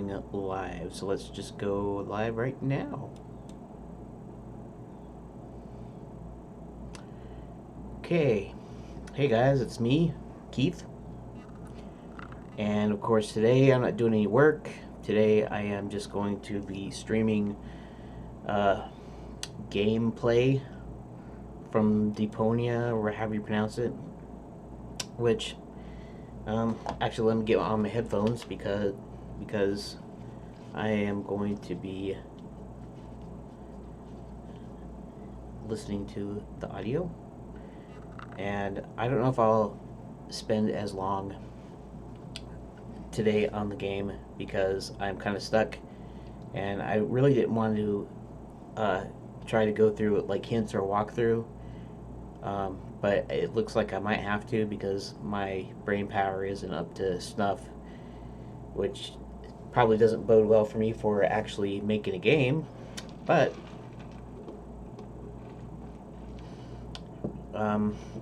going live. So let's just go live right now. Okay. Hey guys, it's me, Keith. And of course today I'm not doing any work. Today I am just going to be streaming gameplay from Deponia, or however you pronounce it. Which, actually let me get on my headphones because I am going to be listening to the audio. And I don't know if I'll spend as long today on the game because I'm kind of stuck, and I really didn't want to try to go through like hints or walkthrough, but it looks like I might have to because my brain power isn't up to snuff, which probably doesn't bode well for me for actually making a game, but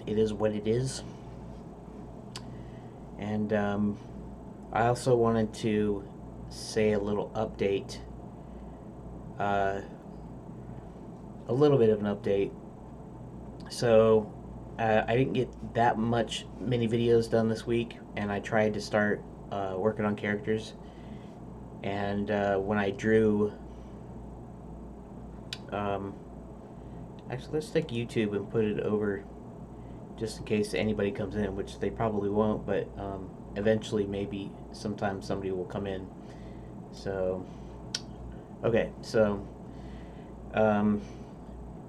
it is what it is. And I also wanted to say a little update, a little bit of an update. So I didn't get that many videos done this week, and I tried to start working on characters. And when I drew, actually let's take YouTube and put it over just in case anybody comes in, which they probably won't, but eventually maybe sometime somebody will come in. So okay, so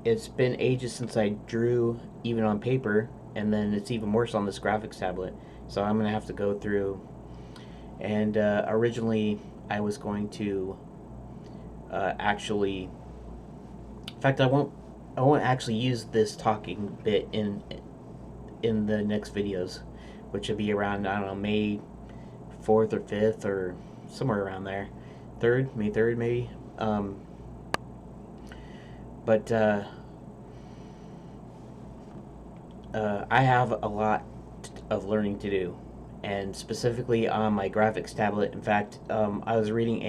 it's been ages since I drew even on paper, and then it's even worse on this graphics tablet, so I'm gonna have to go through. And originally I was going to actually, in fact, I won't actually use this talking bit in the next videos, which will be around, I don't know, May 4th or 5th or somewhere around there. May 3rd maybe. But I have a lot of learning to do, and specifically on my graphics tablet. In fact, I was reading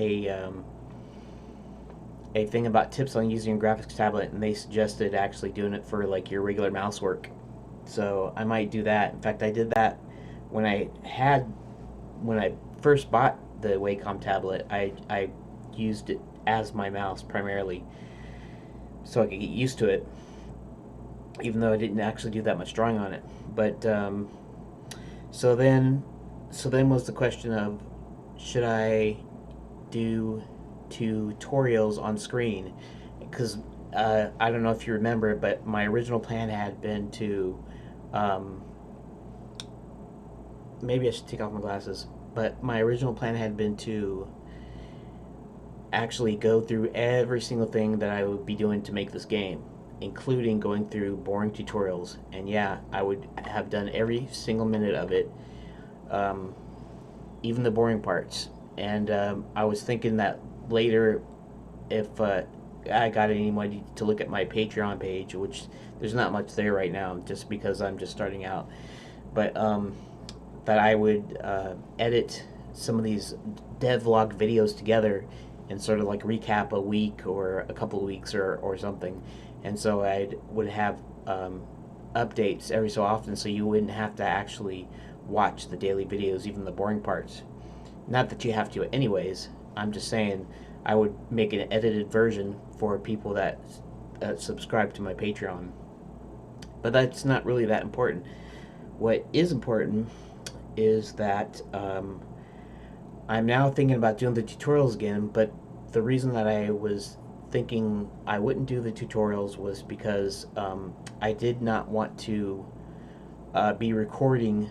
a thing about tips on using a graphics tablet, and they suggested actually doing it for like your regular mouse work. So I might do that. In fact, I did that when I first bought the Wacom tablet. I used it as my mouse primarily, so I could get used to it, even though I didn't actually do that much drawing on it. But so then was the question of, should I do tutorials on screen? Because I don't know if you remember, but my original plan had been to maybe I should take off my glasses. But my original plan had been to actually go through every single thing that I would be doing to make this game, including going through boring tutorials. And yeah, I would have done every single minute of it, even the boring parts. And I was thinking that later, if I got anybody to look at my Patreon page, which there's not much there right now, just because I'm just starting out, but that I would edit some of these devlog videos together and sort of like recap a week or a couple of weeks or something. And so I would have updates every so often, so you wouldn't have to actually watch the daily videos, even the boring parts. Not that you have to anyways. I'm just saying I would make an edited version for people that subscribe to my Patreon. But that's not really that important. What is important is that I'm now thinking about doing the tutorials again, but the reason that I was thinking I wouldn't do the tutorials was because I did not want to be recording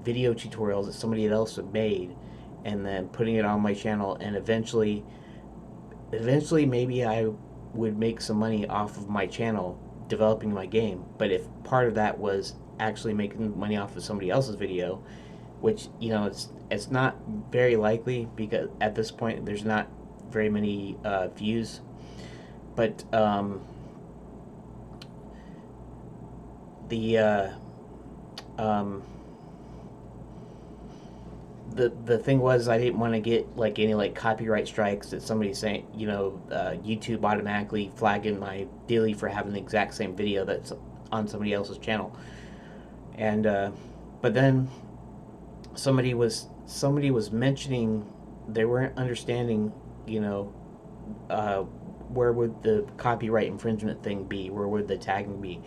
video tutorials that somebody else had made and then putting it on my channel, and eventually maybe I would make some money off of my channel developing my game. But if part of that was actually making money off of somebody else's video, which, you know, it's not very likely, because at this point there's not very many views, but the thing was I didn't want to get like any like copyright strikes that somebody's saying, YouTube automatically flagging my daily for having the exact same video that's on somebody else's channel. And but then somebody was mentioning they weren't understanding, you know, uh, where would the copyright infringement thing be? Where would the tagging be?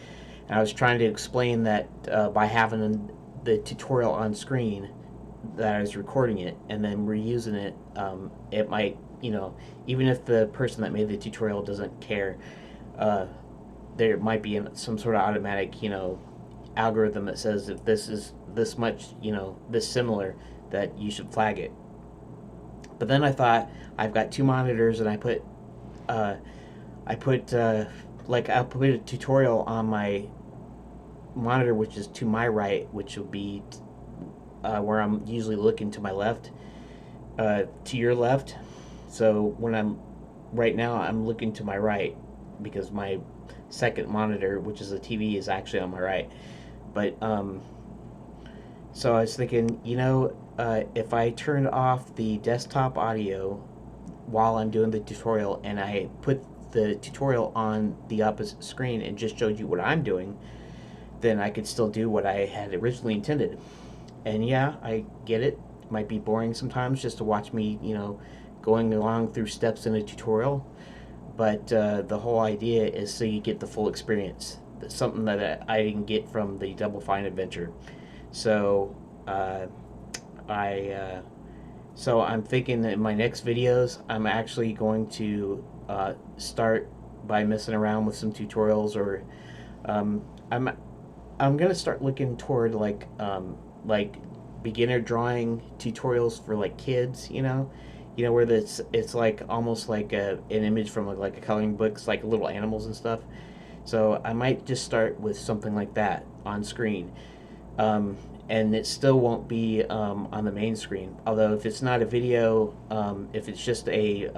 And I was trying to explain that by having the tutorial on screen, that I was recording it and then reusing it, it might, even if the person that made the tutorial doesn't care, uh, there might be some sort of automatic, algorithm that says if this is this much, this similar, that you should flag it. But then I thought I've got two monitors, and uh, I put I put a tutorial on my monitor, which is to my right, which will be where I'm usually looking to my left, to your left. So when I'm right now, I'm looking to my right because my second monitor, which is a TV, is actually on my right. But so I was thinking, if I turned off the desktop audio while I'm doing the tutorial and I put the tutorial on the opposite screen and just showed you what I'm doing, then I could still do what I had originally intended. And yeah, I get it. It might be boring sometimes just to watch me, going along through steps in a tutorial. But the whole idea is so you get the full experience. That's something that I didn't get from the Double Fine adventure. So uh, I so I'm thinking that in my next videos, I'm actually going to start by messing around with some tutorials, or um, I'm I'm gonna start looking toward like beginner drawing tutorials for like kids, where it's like almost like an image from like a coloring book, it's like little animals and stuff. So I might just start with something like that on screen, um, and it still won't be on the main screen. Although if it's not a video, if it's just a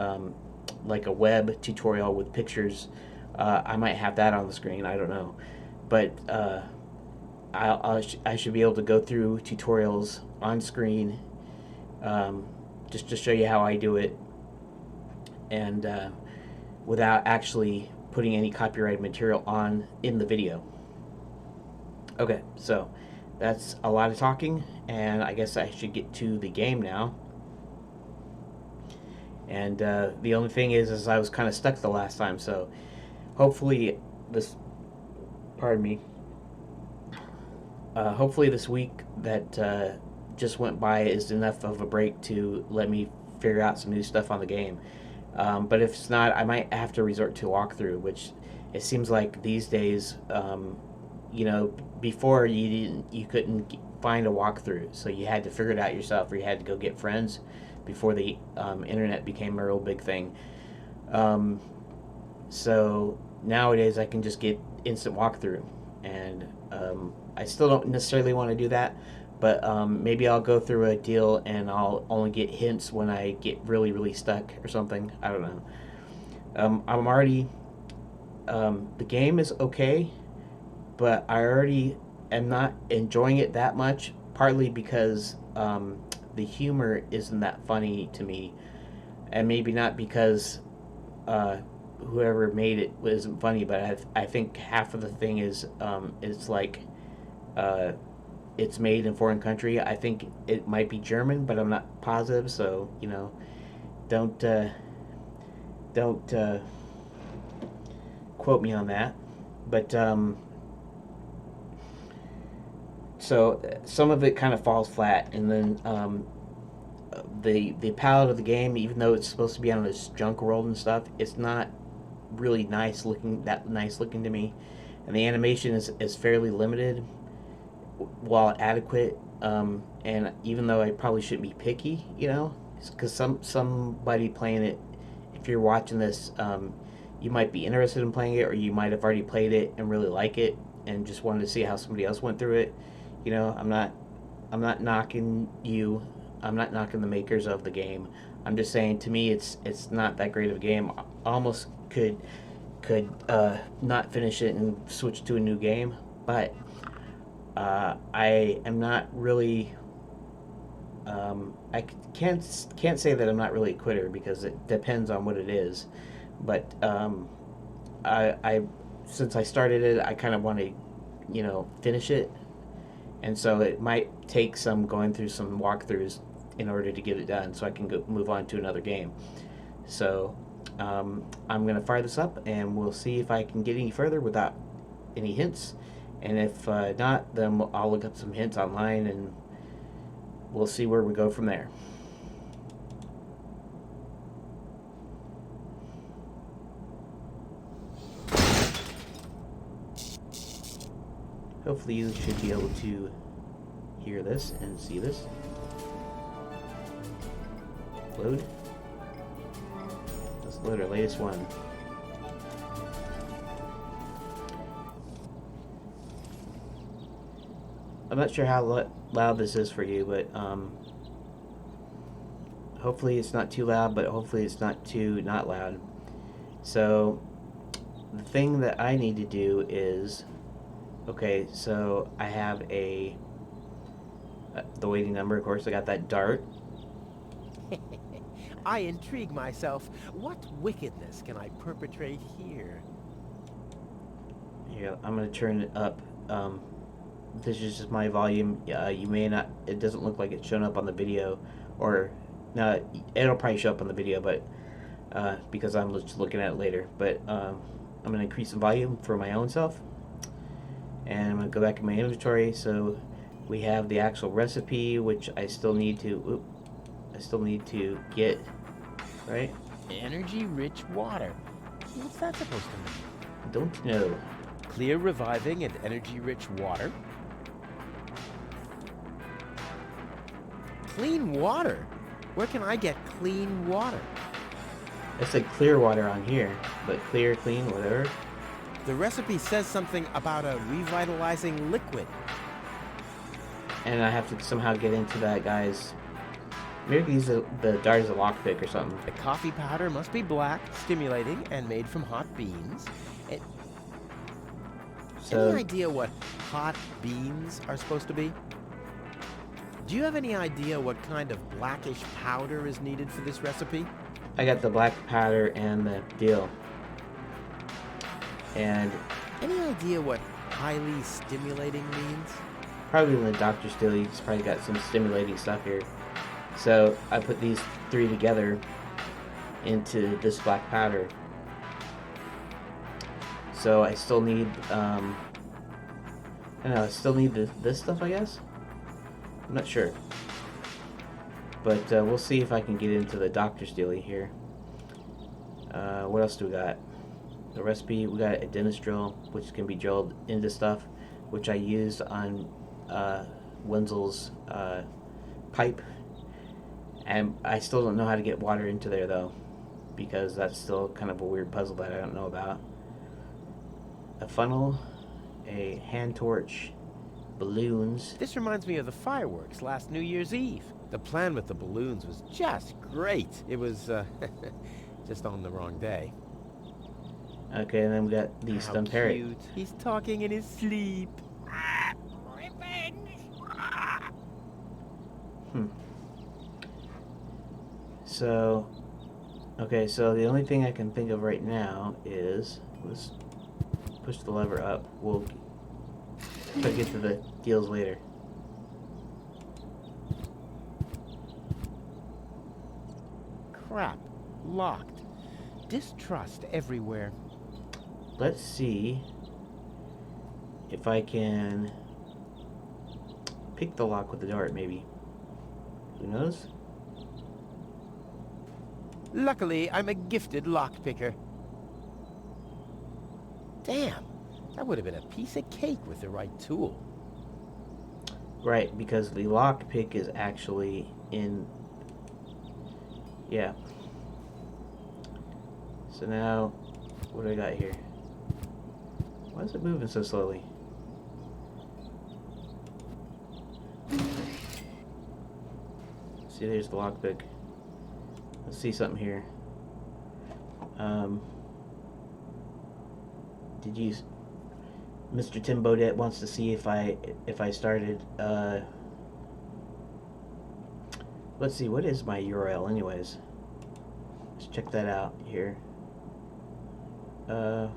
like a web tutorial with pictures, I might have that on the screen. I don't know, but I should be able to go through tutorials on screen, um, just to show you how I do it, and without actually putting any copyrighted material on in the video. Okay, so that's a lot of talking, and I guess I should get to the game now. And the only thing is I was kind of stuck the last time, so hopefully this, pardon me, hopefully this week that just went by is enough of a break to let me figure out some new stuff on the game. But if it's not, I might have to resort to a walkthrough, which it seems like these days, before you couldn't find a walkthrough, so you had to figure it out yourself, or you had to go get friends before the internet became a real big thing. Um, so nowadays I can just get instant walkthrough, and I still don't necessarily want to do that, but maybe I'll go through a deal and I'll only get hints when I get really, really stuck or something. I don't know. I'm already. The game is okay, but I already am not enjoying it that much, partly because the humor isn't that funny to me, and maybe not because uh, whoever made it wasn't funny, but I think half of the thing is it's like uh, it's made in foreign country. I think it might be German, but I'm not positive. So don't don't quote me on that. But so some of it kind of falls flat, and then the palette of the game, even though it's supposed to be on this junk world and stuff, it's not really nice looking to me, and the animation is fairly limited while adequate. And even though I probably shouldn't be picky, because somebody playing it, if you're watching this, you might be interested in playing it, or you might have already played it and really like it and just wanted to see how somebody else went through it. I'm not knocking you. I'm not knocking the makers of the game. I'm just saying, to me, it's not that great of a game. I almost could not finish it and switch to a new game, but I am not really can't say that I'm not really a quitter because it depends on what it is, but I since I started it, I kind of want to, finish it, and so it might take some going through some walkthroughs in order to get it done, so I can move on to another game. So I'm gonna fire this up, and we'll see if I can get any further without any hints, and if not, then I'll look up some hints online, and we'll see where we go from there. Hopefully you should be able to hear this and see this. Load. Let's load our latest one. I'm not sure how loud this is for you, but hopefully it's not too loud, but hopefully it's not too not loud. So the thing that I need to do is, okay, so I have the waiting number, of course. I got that dart. I intrigue myself. What wickedness can I perpetrate here? Yeah, I'm going to turn it up. This is just my volume. You may not, it doesn't look like it's showing up on the video, or no, it'll probably show up on the video, but because I'm just looking at it later. But I'm going to increase the volume for my own self, and I'm going to go back in my inventory. So we have the actual recipe, which I still need to get, right? Energy-rich water. What's that supposed to mean? Don't know. Clear, reviving, and energy-rich water. Clean water? Where can I get clean water? It said clear water on here, but clear, clean, whatever. The recipe says something about a revitalizing liquid. And I have to somehow get into that guy's... Maybe use the dart as a lockpick or something. The coffee powder must be black, stimulating, and made from hot beans. Any idea what hot beans are supposed to be? Do you have any idea what kind of blackish powder is needed for this recipe? I got the black powder and the deal. And... Any idea what highly stimulating means? Probably in the Dr. Still, he's probably got some stimulating stuff here. So I put these three together into this black powder. So I still need, I don't know, I still need this stuff, I guess? I'm not sure. But we'll see if I can get into the Dr. Steely here. What else do we got? The recipe, we got a dentist drill, which can be drilled into stuff, which I used on Wenzel's pipe. And I still don't know how to get water into there, though, because that's still kind of a weird puzzle that I don't know about. A funnel, a hand torch, balloons. This reminds me of the fireworks last New Year's Eve. The plan with the balloons was just great. It was just on the wrong day. Okay, and then we got the stunned parrot. Cute. He's talking in his sleep. So, okay, so the only thing I can think of right now is, let's push the lever up. We'll try to get to the deals later. Crap. Locked. Distrust everywhere. Let's see if I can pick the lock with the dart, maybe. Who knows? Luckily, I'm a gifted lockpicker. Damn, that would have been a piece of cake with the right tool. Right, because the lockpick is actually in... Yeah. So now, what do I got here? Why is it moving so slowly? See, there's the lockpick. Let's see something here. Did you... Mr. Tim Bodette wants to see if I started Let's see, what is my URL anyways? Let's check that out here. I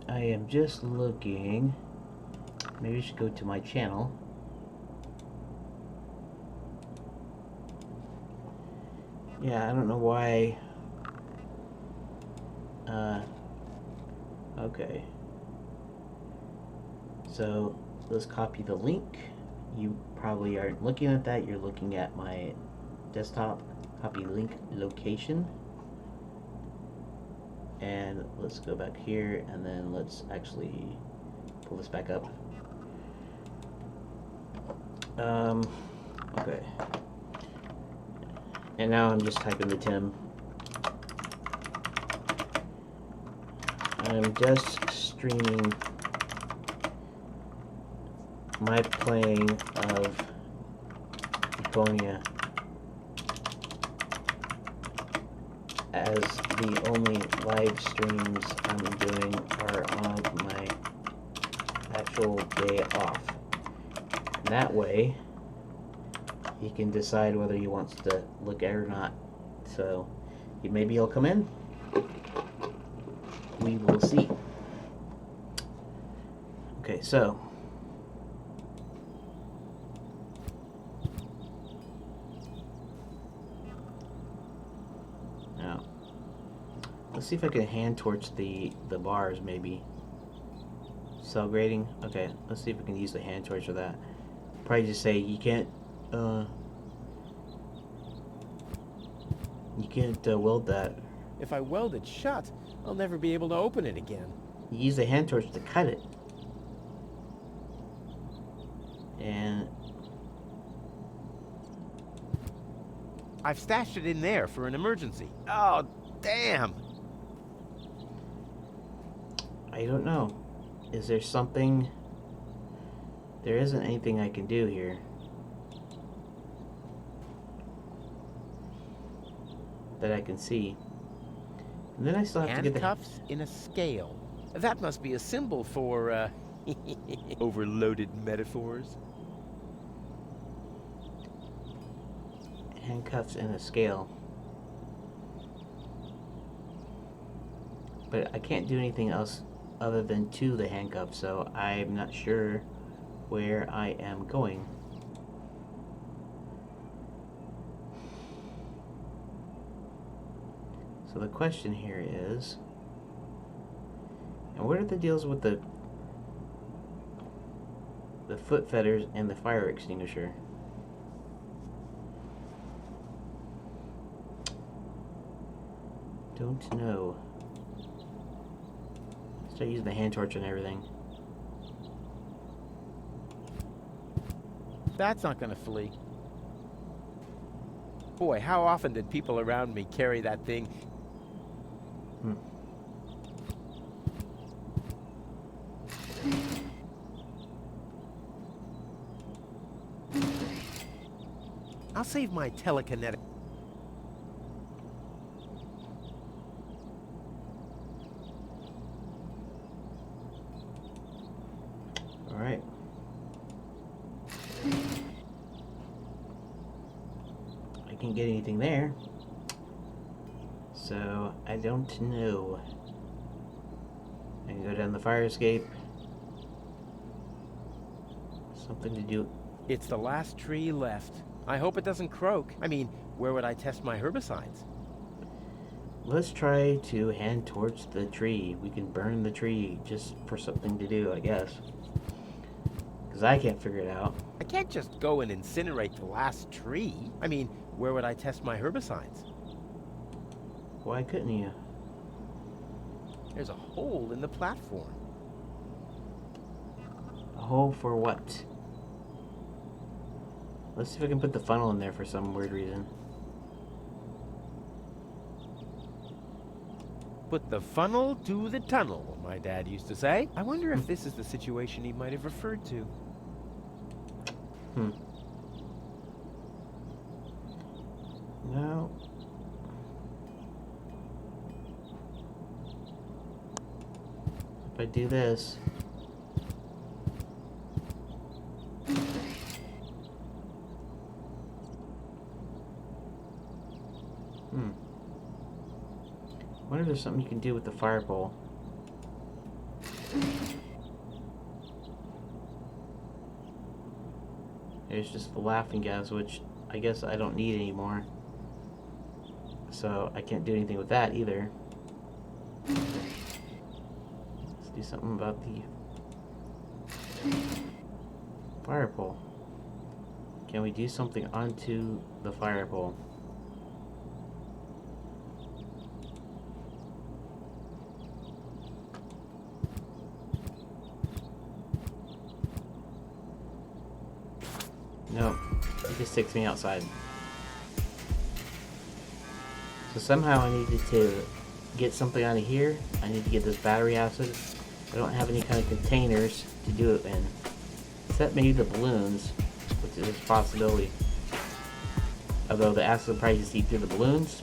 am just looking. Maybe I should go to my channel. Yeah, I don't know why. Okay. So let's copy the link. You probably aren't looking at that. You're looking at my desktop. Copy link location. And let's go back here, and then let's actually pull this back up. Okay. And now I'm just typing the Tim. I'm just streaming my playing of Deponia as the only live streams I'm doing are on my actual day off. And that way, he can decide whether he wants to look at it or not. So, maybe he'll come in. We will see. Okay, so now let's see if I can hand torch the bars maybe. Cell grading. Okay, let's see if we can use the hand torch for that. Probably just say you can't weld that. If I weld it shut, I'll never be able to open it again. You use the hand torch to cut it. And I've stashed it in there for an emergency. Oh, damn! I don't know. Is there something? There isn't anything I can do here. That I can see. And then I still have to get the handcuffs in a scale. That must be a symbol for, overloaded metaphors. handcuffs and a scale. But I can't do anything else other than to the handcuffs, so I'm not sure where I am going. So the question here is, and what are the deals with the foot fetters and the fire extinguisher? Don't know. Start using the hand torch and everything. That's not gonna flee. Boy, how often did people around me carry that thing? I'll save my telekinetic. All right. I can't get anything there. So I don't know. I can go down the fire escape. Something to do. It's the last tree left. I hope it doesn't croak. I mean, where would I test my herbicides? Let's try to hand torch the tree. We can burn the tree just for something to do, I guess. Because I can't figure it out. I can't just go and incinerate the last tree. I mean, where would I test my herbicides? Why couldn't you? There's a hole in the platform. A hole for what? Let's see if I can put the funnel in there for some weird reason. Put the funnel to the tunnel, my dad used to say. I wonder if this is the situation he might have referred to. No. If I do this. Hmm. I wonder if there's something you can do with the fire pole. There's just the laughing gas, which I guess I don't need anymore. So I can't do anything with that either. Let's do something about the fire pole. Can we do something onto the fire pole? No, it just takes me outside. So somehow I needed to get something out of here. I need to get this battery acid. I don't have any kind of containers to do it in. Except maybe the balloons, which is a possibility. Although the acid will probably seep through the balloons.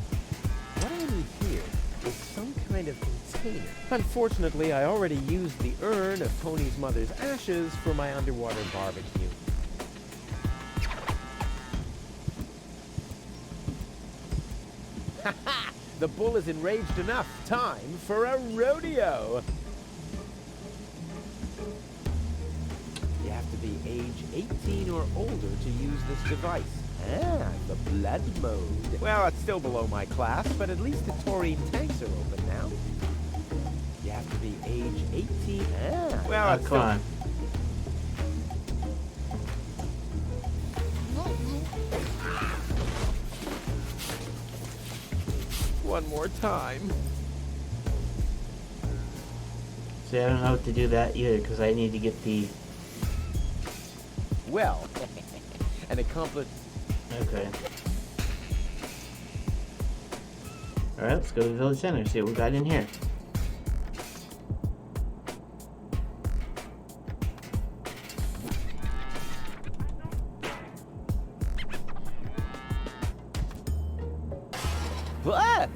What I need here is some kind of container. Unfortunately, I already used the urn of Tony's mother's ashes for my underwater barbecue. Ha ha! The bull is enraged enough. Time for a rodeo! You have to be age 18 or older to use this device. Ah, the blood mode. Well, it's still below my class, but at least the taurine tanks are open now. You have to be age 18. Ah, well, it's Come on. one more time. See, I don't know what to do that either because I need to get the. Well, an accomplice. Okay. Alright, let's go to the village center, see what we got in here. Ah!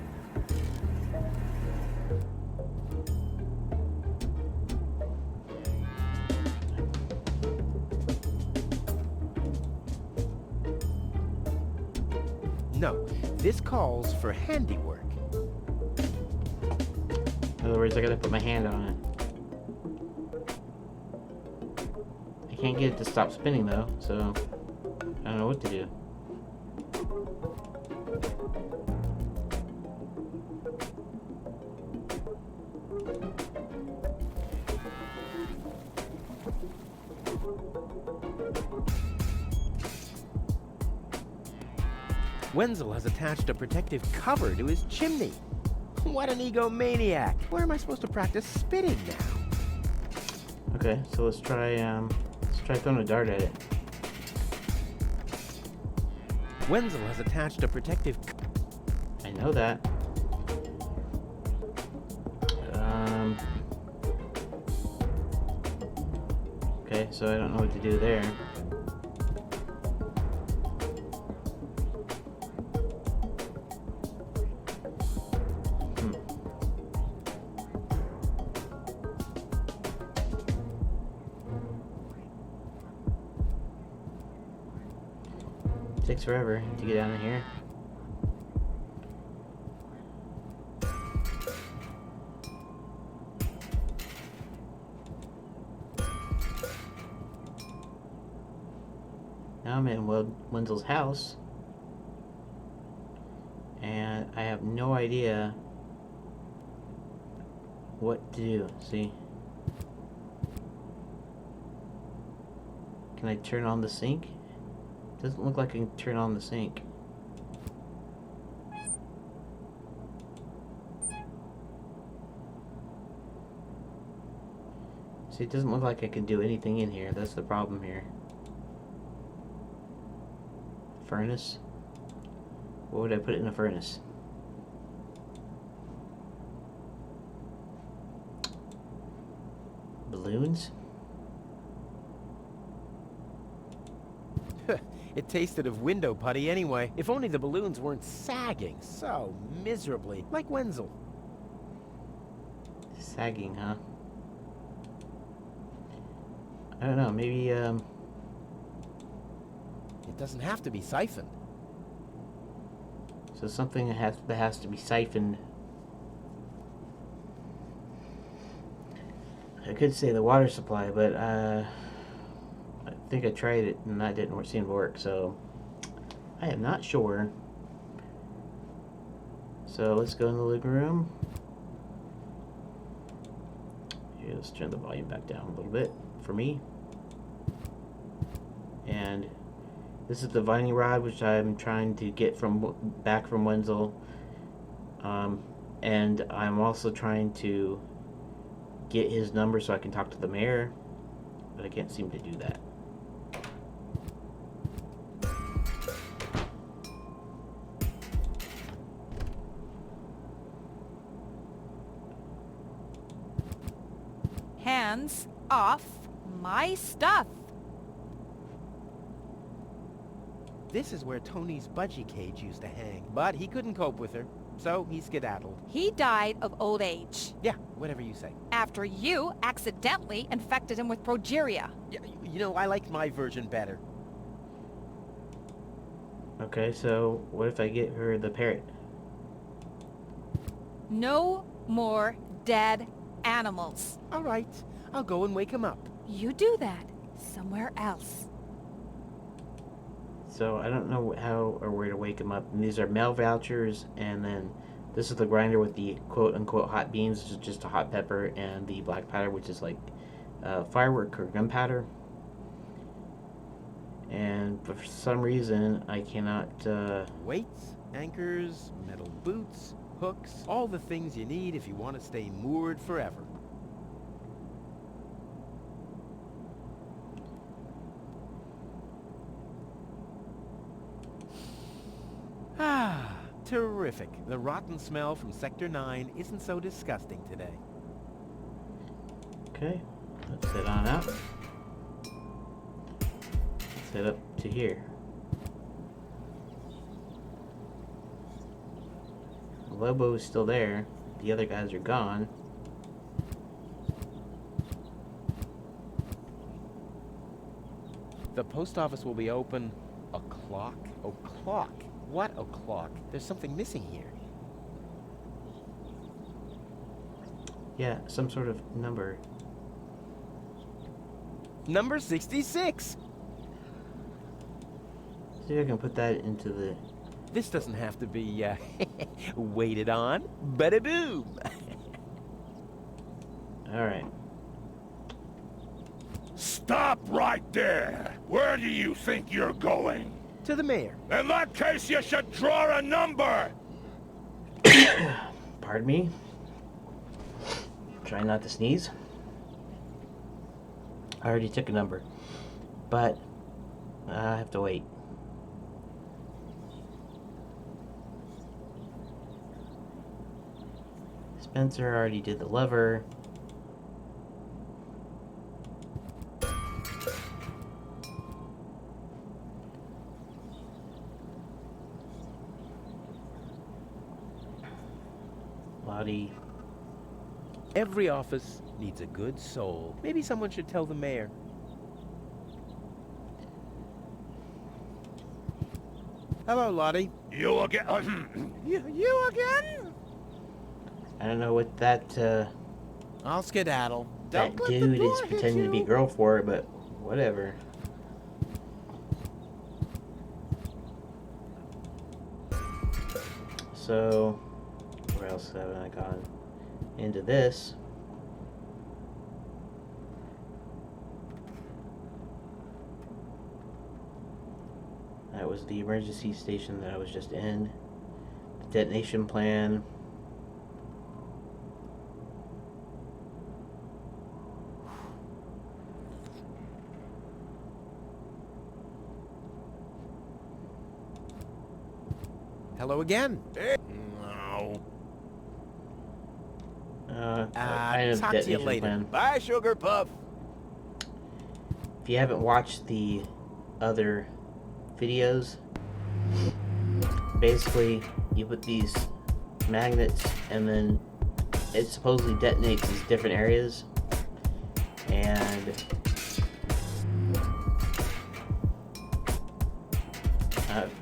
No, this calls for handiwork. In other words, I gotta put my hand on it. I can't get it to stop spinning though, so I don't know what to do. Wenzel has attached a protective cover to his chimney. What an egomaniac! Where am I supposed to practice spitting now? Okay, so let's try throwing a dart at it. Wenzel has attached a protective. I know that. Okay, so I don't know what to do there. Takes forever to get out of here. Now I'm in Wenzel's house, and I have no idea what to do. See? Can I turn on the sink? Doesn't look like I can turn on the sink. See, it doesn't look like I can do anything in here. That's the problem here. Furnace? What would I put in a furnace? Balloons? It tasted of window putty anyway. If only the balloons weren't sagging so miserably, like Wenzel. Sagging, huh? I don't know, maybe, It doesn't have to be siphoned. So something that has to be siphoned. I could say the water supply, but I think I tried it and that didn't seem to work. So I am not sure. So let's go in the living room. Here, let's turn the volume back down a little bit for me. And this is the vining rod, which I'm trying to get back from Wenzel. And I'm also trying to get his number so I can talk to the mayor, but I can't seem to do that. Hands off my stuff. This is where Tony's budgie cage used to hang, but he couldn't cope with her, so he skedaddled. He died of old age. Yeah, whatever you say. After you accidentally infected him with progeria. Yeah, you know, I like my version better. Okay, so what if I get her the parrot? No more dead animals. All right, I'll go and wake him up. You do that somewhere else. So I don't know how or where to wake him up. And these are mail vouchers, and then this is the grinder with the quote-unquote hot beans, which is just a hot pepper, and the black powder, which is like firework or gunpowder. And for some reason, I cannot... Weights, anchors, metal boots, hooks, all the things you need if you want to stay moored forever. Ah, terrific. The rotten smell from Sector 9 isn't so disgusting today. Okay, let's head on out. Let's head up to here. Lobo is still there. The other guys are gone. The post office will be open o'clock? O'clock? What o'clock? There's something missing here. Yeah, some sort of number. Number 66! See if I can put that into the... This doesn't have to be, waited on. Bada boom! Alright. Stop right there! Where do you think you're going? To the mayor. In that case, you should draw a number! Pardon me. Try not to sneeze. I already took a number. But I have to wait. Spencer already did the lever. Lottie. Every office needs a good soul. Maybe someone should tell the mayor. Hello, Lottie. You again? You again? I don't know what that I'll skedaddle. that Don't let the dude door is hit pretending to be you. girl for, but whatever. So, where else haven't I gone into this? That was the emergency station that I was just in. The detonation plan. Hello again. No. I have talk to you detonation later. plan. Bye, Sugar Puff. If you haven't watched the other videos, basically you put these magnets and then it supposedly detonates these different areas, and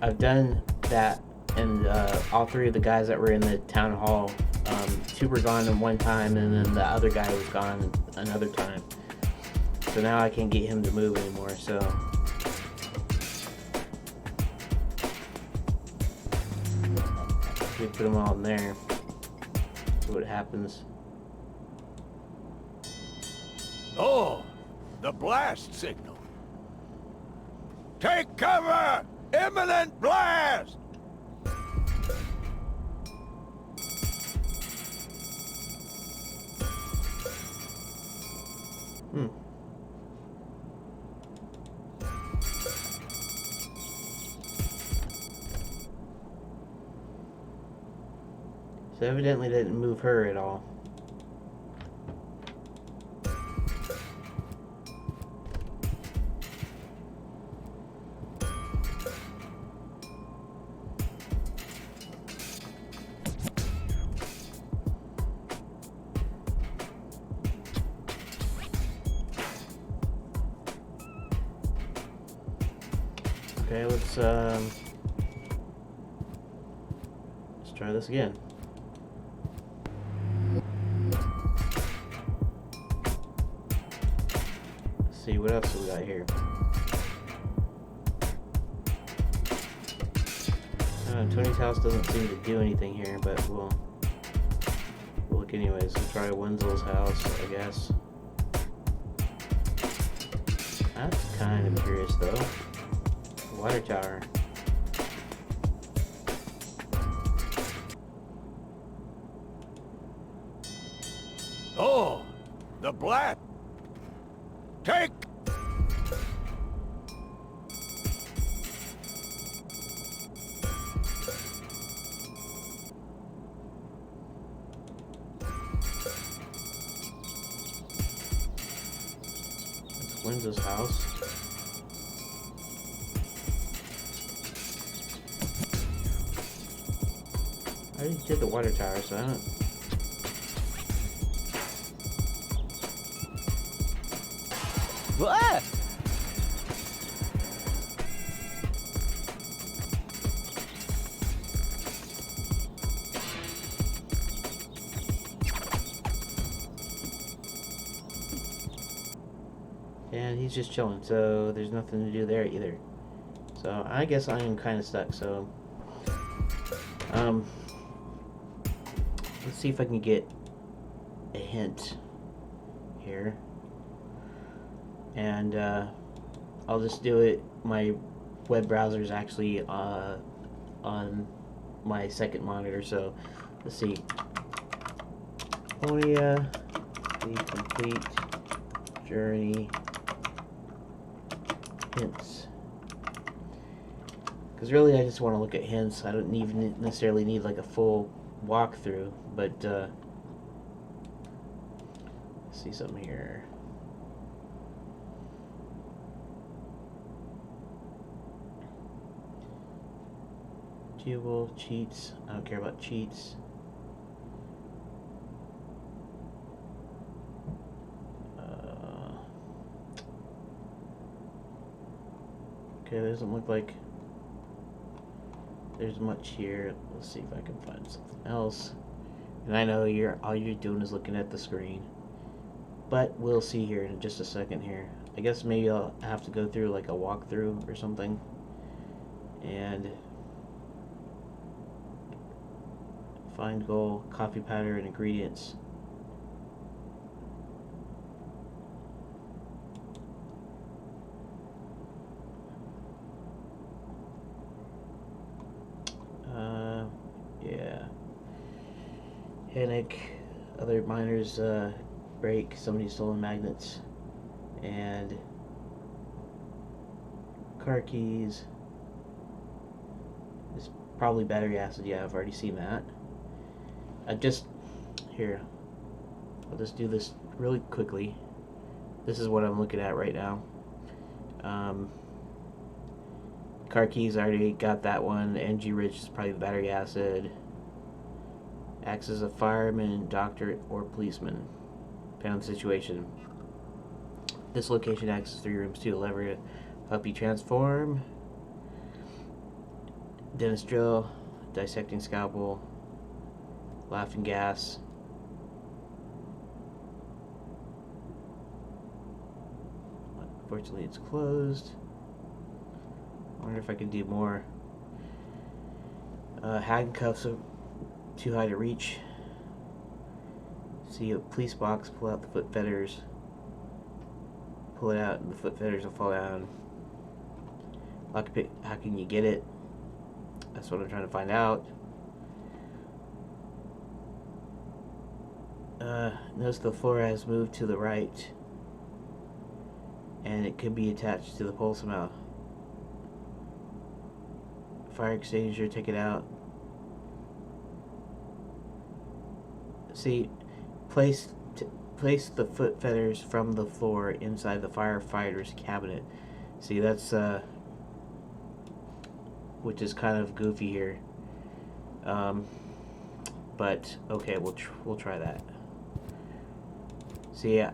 I've done that and all three of the guys that were in the town hall, two were gone at one time, and then the other guy was gone another time. So now I can't get him to move anymore. So we put them all in there. See what happens. Oh, the blast signal. Take cover! Imminent blast! So evidently they didn't move her at all. Okay, let's try this again. Let's see what else we got here. Tony's house doesn't seem to do anything here, but we'll look anyways. We'll try Wenzel's house, I guess. That's kind of curious though. Water tower. Oh, the blast. Take. That's Wenzel's house. I already did the water tower, so I don't. What? And he's just chilling, so there's nothing to do there either. So I guess I am kind of stuck. So let's see if I can get a hint here. And I'll just do it. My web browser is actually on my second monitor, so let's see. Deponia, the complete journey hints. Because really, I just want to look at hints. I don't even necessarily need like a full walkthrough, but let's see something here. Viewable, cheats. I don't care about cheats. Okay, doesn't look like there's much here. Let's see if I can find something else. And I know all you're doing is looking at the screen, but we'll see here in just a second here. I guess maybe I'll have to go through like a walkthrough or something. And find goal, coffee powder, and ingredients. Yeah. Panic. Other miners break. Somebody stolen magnets. And car keys. It's probably battery acid. Yeah, I've already seen that. Here. I'll just do this really quickly. This is what I'm looking at right now. Car keys, I already got that one. NG Rich is probably the battery acid. Acts as a fireman, doctor, or policeman, depending on the situation. This location acts as 3 rooms to a lever to help you transform. Dentist drill dissecting scalpel, laughing gas. Unfortunately, it's closed. I wonder if I can do more. Handcuffs are too high to reach. See a police box, pull out the foot fetters. Pull it out and the foot fetters will fall down. Lockpick, how can you get it? That's what I'm trying to find out. Notice the floor has moved to the right. And it could be attached to the pole somehow. Fire extinguisher, take it out. See, place the foot fetters from the floor inside the firefighter's cabinet. See, that's which is kind of goofy here. But okay, we'll try that. See, I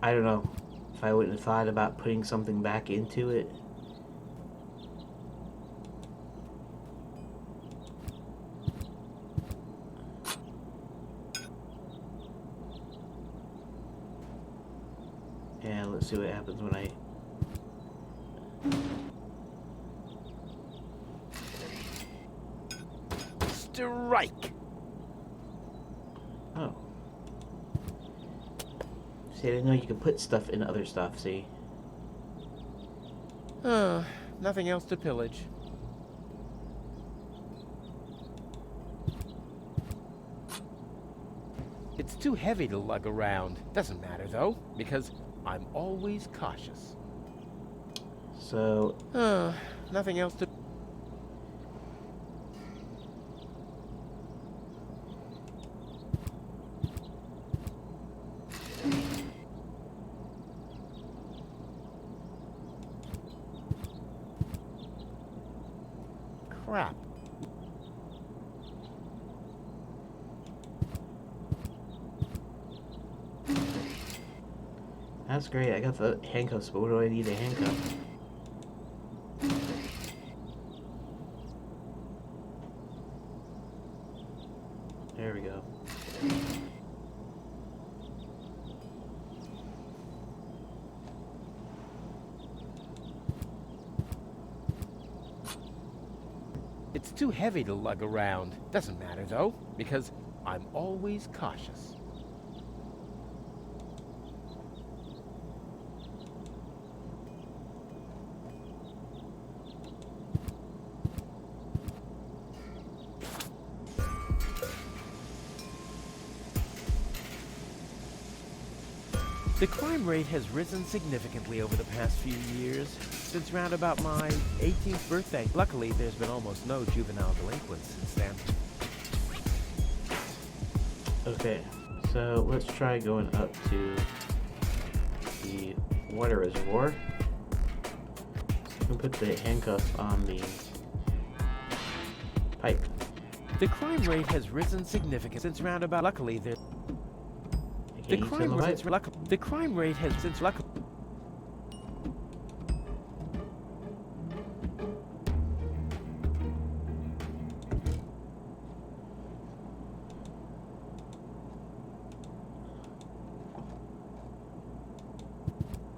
don't know if I wouldn't have thought about putting something back into it. And let's see what happens when I... Strike! Oh. See, I didn't know you could put stuff in other stuff, see? Nothing else to pillage. It's too heavy to lug around. Doesn't matter, though, because I'm always cautious. So... nothing else to... Crap. That's great, I got the handcuffs, but what do I need a handcuff? There we go. It's too heavy to lug around. Doesn't matter, though, because I'm always cautious. The crime rate has risen significantly over the past few years, since round about my 18th birthday. Luckily, there's been almost no juvenile delinquents since then. Okay, so let's try going up to the water reservoir. So we can put the handcuff on the pipe. The crime rate has risen significantly since round about. Luckily, there. The crime rate has since luck.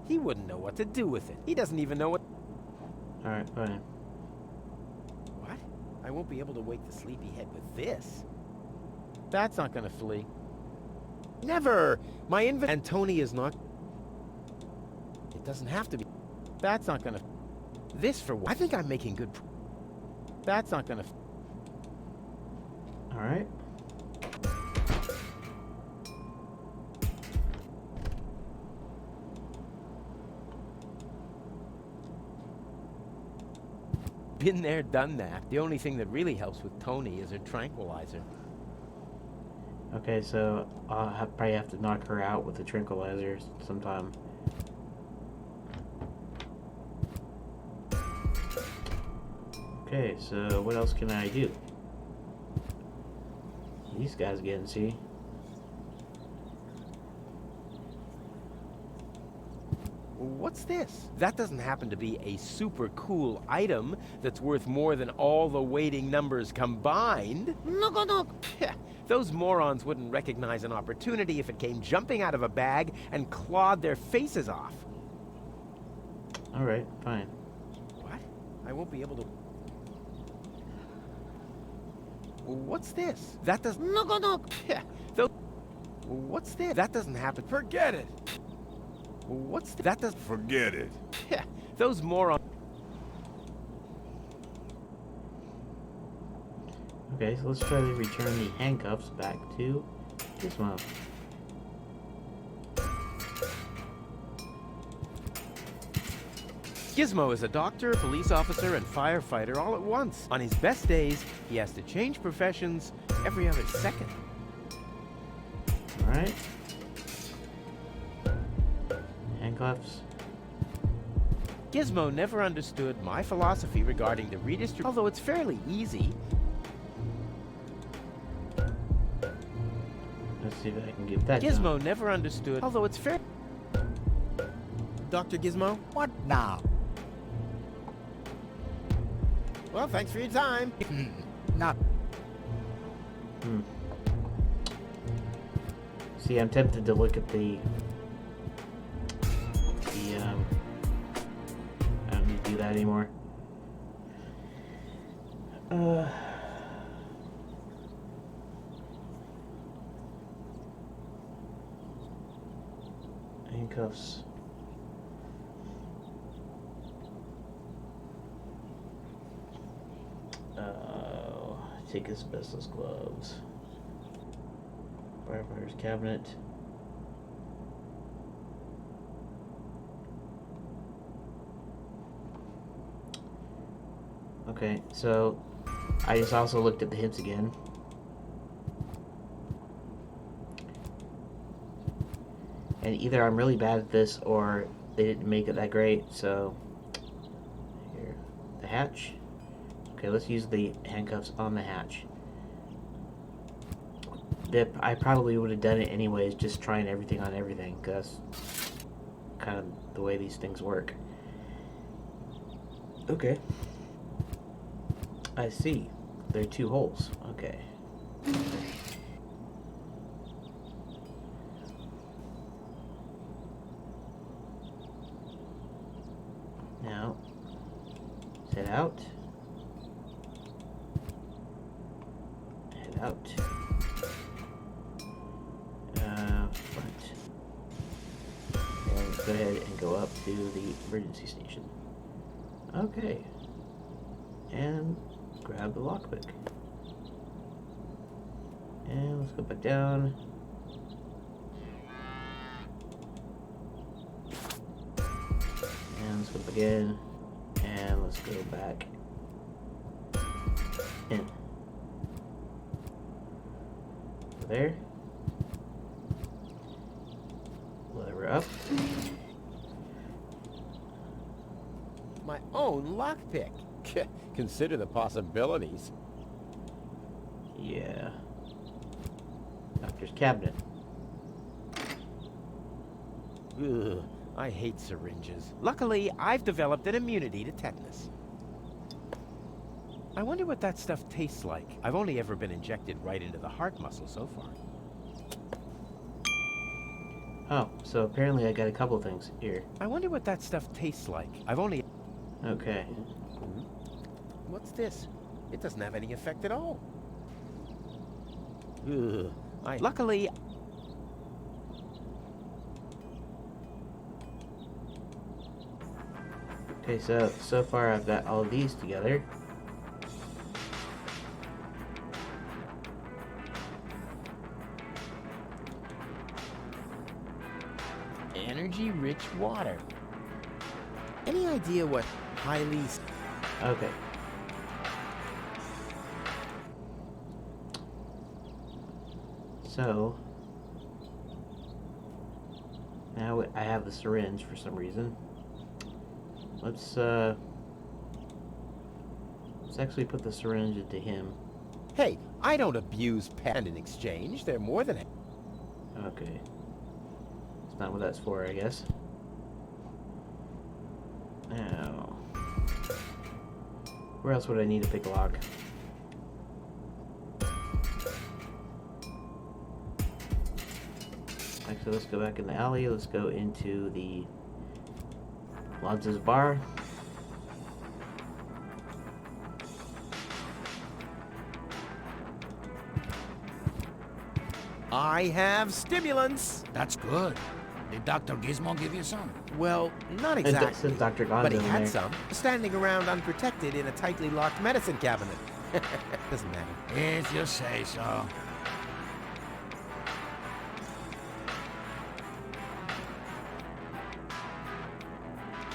He wouldn't know what to do with it. He doesn't even know what. Alright, fine. What? I won't be able to wake the sleepyhead with this. That's not gonna flee. Never! My and Tony is not... It doesn't have to be. That's not gonna... This for what? I think I'm making good... That's not gonna... Alright. Been there, done that. The only thing that really helps with Tony is her tranquilizer. Okay, so I'll probably have to knock her out with the tranquilizer sometime. Okay, so what else can I do? These guys again, see? What's this? That doesn't happen to be a super cool item that's worth more than all the waiting numbers combined. Those morons wouldn't recognize an opportunity if it came jumping out of a bag and clawed their faces off. Alright, fine. What? I won't be able to... What's this? That doesn't... Those... What's this? That doesn't happen. Forget it. What's that? Doesn't... Forget it. Those morons... Okay, so let's try to return the handcuffs back to Gizmo. Gizmo is a doctor, police officer, and firefighter all at once. On his best days, he has to change professions every other second. Alright. Handcuffs. Gizmo never understood my philosophy regarding the redistribution, although it's fairly easy. Let's see if I can get that Gizmo done. never understood, although it's fair. Dr. Gizmo? What now? Well, thanks for your time. Not. See, I'm tempted to look at I don't need to do that anymore. Handcuffs. Take asbestos gloves. Firefighter's cabinet. Okay, so I just also looked at the hips again. And either I'm really bad at this or they didn't make it that great, so here. The hatch. Okay, let's use the handcuffs on the hatch. I probably would have done it anyways, just trying everything on everything, because that's kind of the way these things work. Okay. I see. There are two holes. Okay. Now, set out. Head out. Front. And let's go ahead and go up to the emergency station. Okay. And grab the lockpick. And let's go back down. And let's go back in. And let's go back in. Go there. Lever up. My own lockpick. Consider the possibilities. Yeah. Doctor's cabinet. Ugh, I hate syringes. Luckily, I've developed an immunity to tetanus. I wonder what that stuff tastes like. I've only ever been injected right into the heart muscle so far. Oh, so apparently I got a couple things here. I wonder what that stuff tastes like. I've only... Okay. What's this? It doesn't have any effect at all. Ugh, Luckily... Okay, so far I've got all of these together. Energy-rich water. Any idea what highly... Okay. So now I have the syringe for some reason. Let's actually put the syringe into him. Hey, I don't abuse pet in exchange. They're more than... Okay. It's not what that's for, I guess. Now, where else would I need to pick a lock? Actually, let's go back in the alley. Let's go into the Lanza's bar. I have stimulants. That's good. Did Dr. Gizmo give you some? Well, not And exactly. since Dr. Gonzo But he in had there. some, standing around unprotected in a tightly locked medicine cabinet. Doesn't matter. If you say so.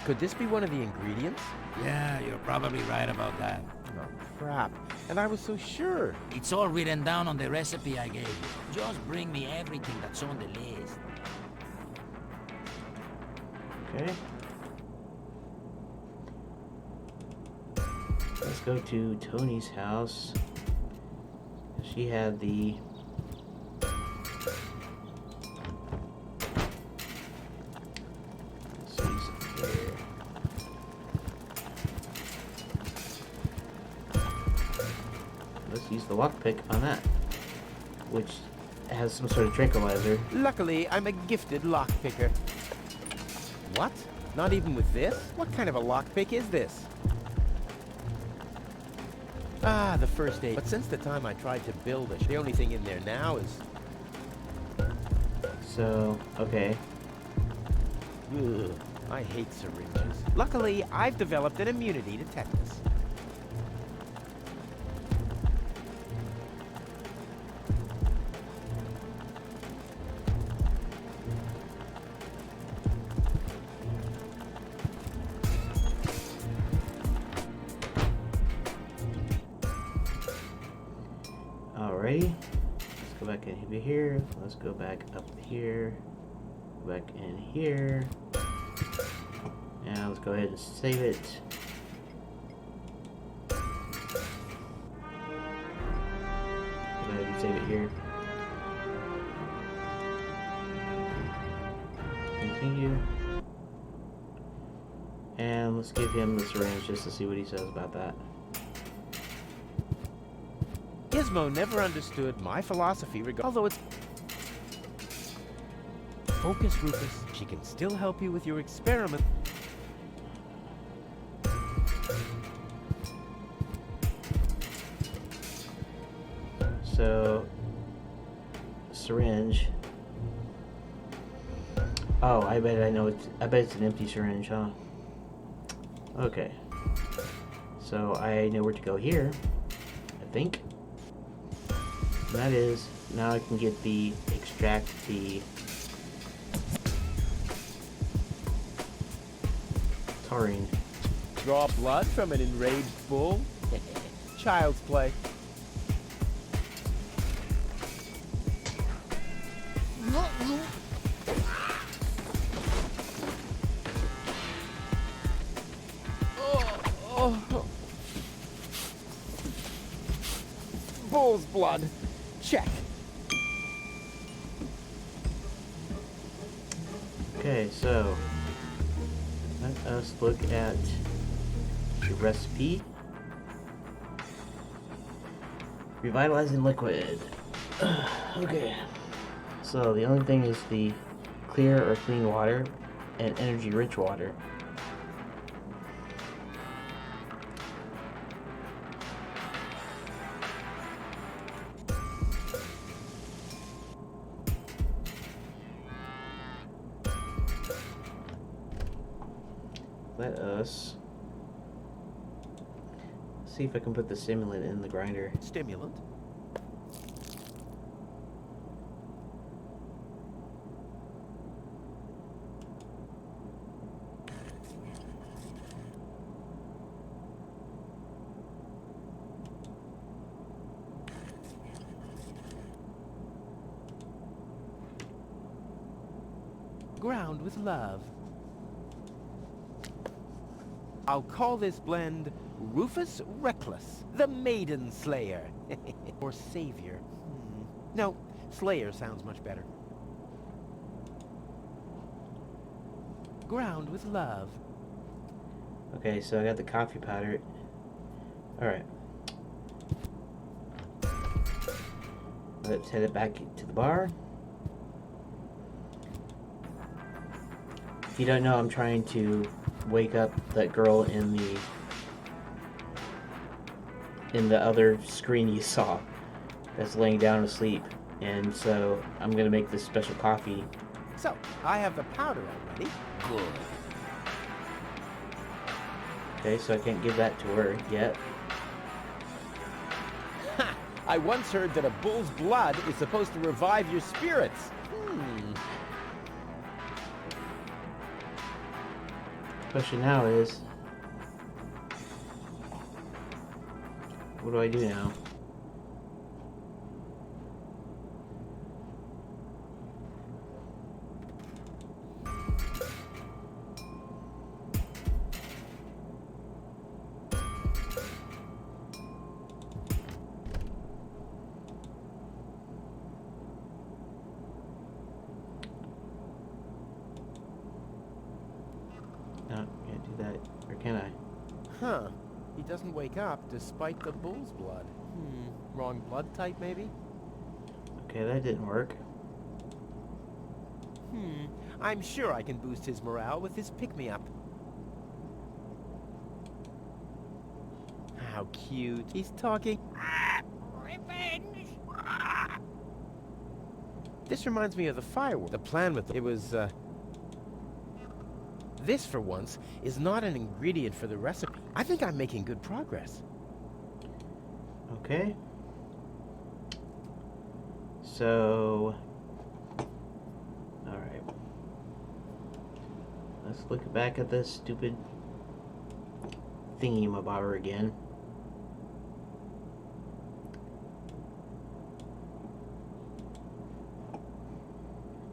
Could this be one of the ingredients? Yeah, you're probably right about that. Oh, crap. And I was so sure. It's all written down on the recipe I gave you. Just bring me everything that's on the list. Okay. Let's go to Tony's house. She had the... Let's see something here. Let's use the lockpick on that, which has some sort of tranquilizer. Luckily, I'm a gifted lockpicker. What? Not even with this? What kind of a lockpick is this? Ah, the first aid. But since the time I tried to build it, the only thing in there now is... So, okay. Ugh, I hate syringes. Luckily, I've developed an immunity to tetanus. Alrighty. Let's go back in here. Let's go back up here. Go back in here. Now let's go ahead and save it. Go ahead and save it here. Continue. And let's give him the syringe just to see what he says about that. Gizmo never understood my philosophy although it's... Focus, Rufus. She can still help you with your experiment. So, syringe. Oh, I bet it's an empty syringe, huh? Okay. So I know where to go here, I think. And that is, now I can get extract the taurine. Draw blood from an enraged bull? Child's play. Bull's blood. Check. Okay, so let us look at the recipe. Revitalizing liquid. Okay. So the only thing is the clear or clean water and energy rich water. Let us see if I can put the stimulant in the grinder. Stimulant. Ground with love. I'll call this blend Rufus Reckless, the Maiden Slayer. Or Savior. No, Slayer sounds much better. Ground with love. Okay, so I got the coffee powder. Alright. Let's head it back to the bar. If you don't know, I'm trying to wake up that girl in the other screen you saw that's laying down asleep. And so I'm gonna make this special coffee. So, I have the powder already. Good. Okay, so I can't give that to her yet. Ha! I once heard that a bull's blood is supposed to revive your spirits. Question now is, what do I do now? No, can't do that. Or can I? Huh. He doesn't wake up despite the bull's blood. Wrong blood type, maybe? Okay, that didn't work. I'm sure I can boost his morale with his pick-me-up. How cute. He's talking. Revenge! This reminds me of the firework. The plan with it was, This, for once, is not an ingredient for the recipe. I think I'm making good progress. Okay. So, alright. Let's look back at this stupid thingy-mabobber again.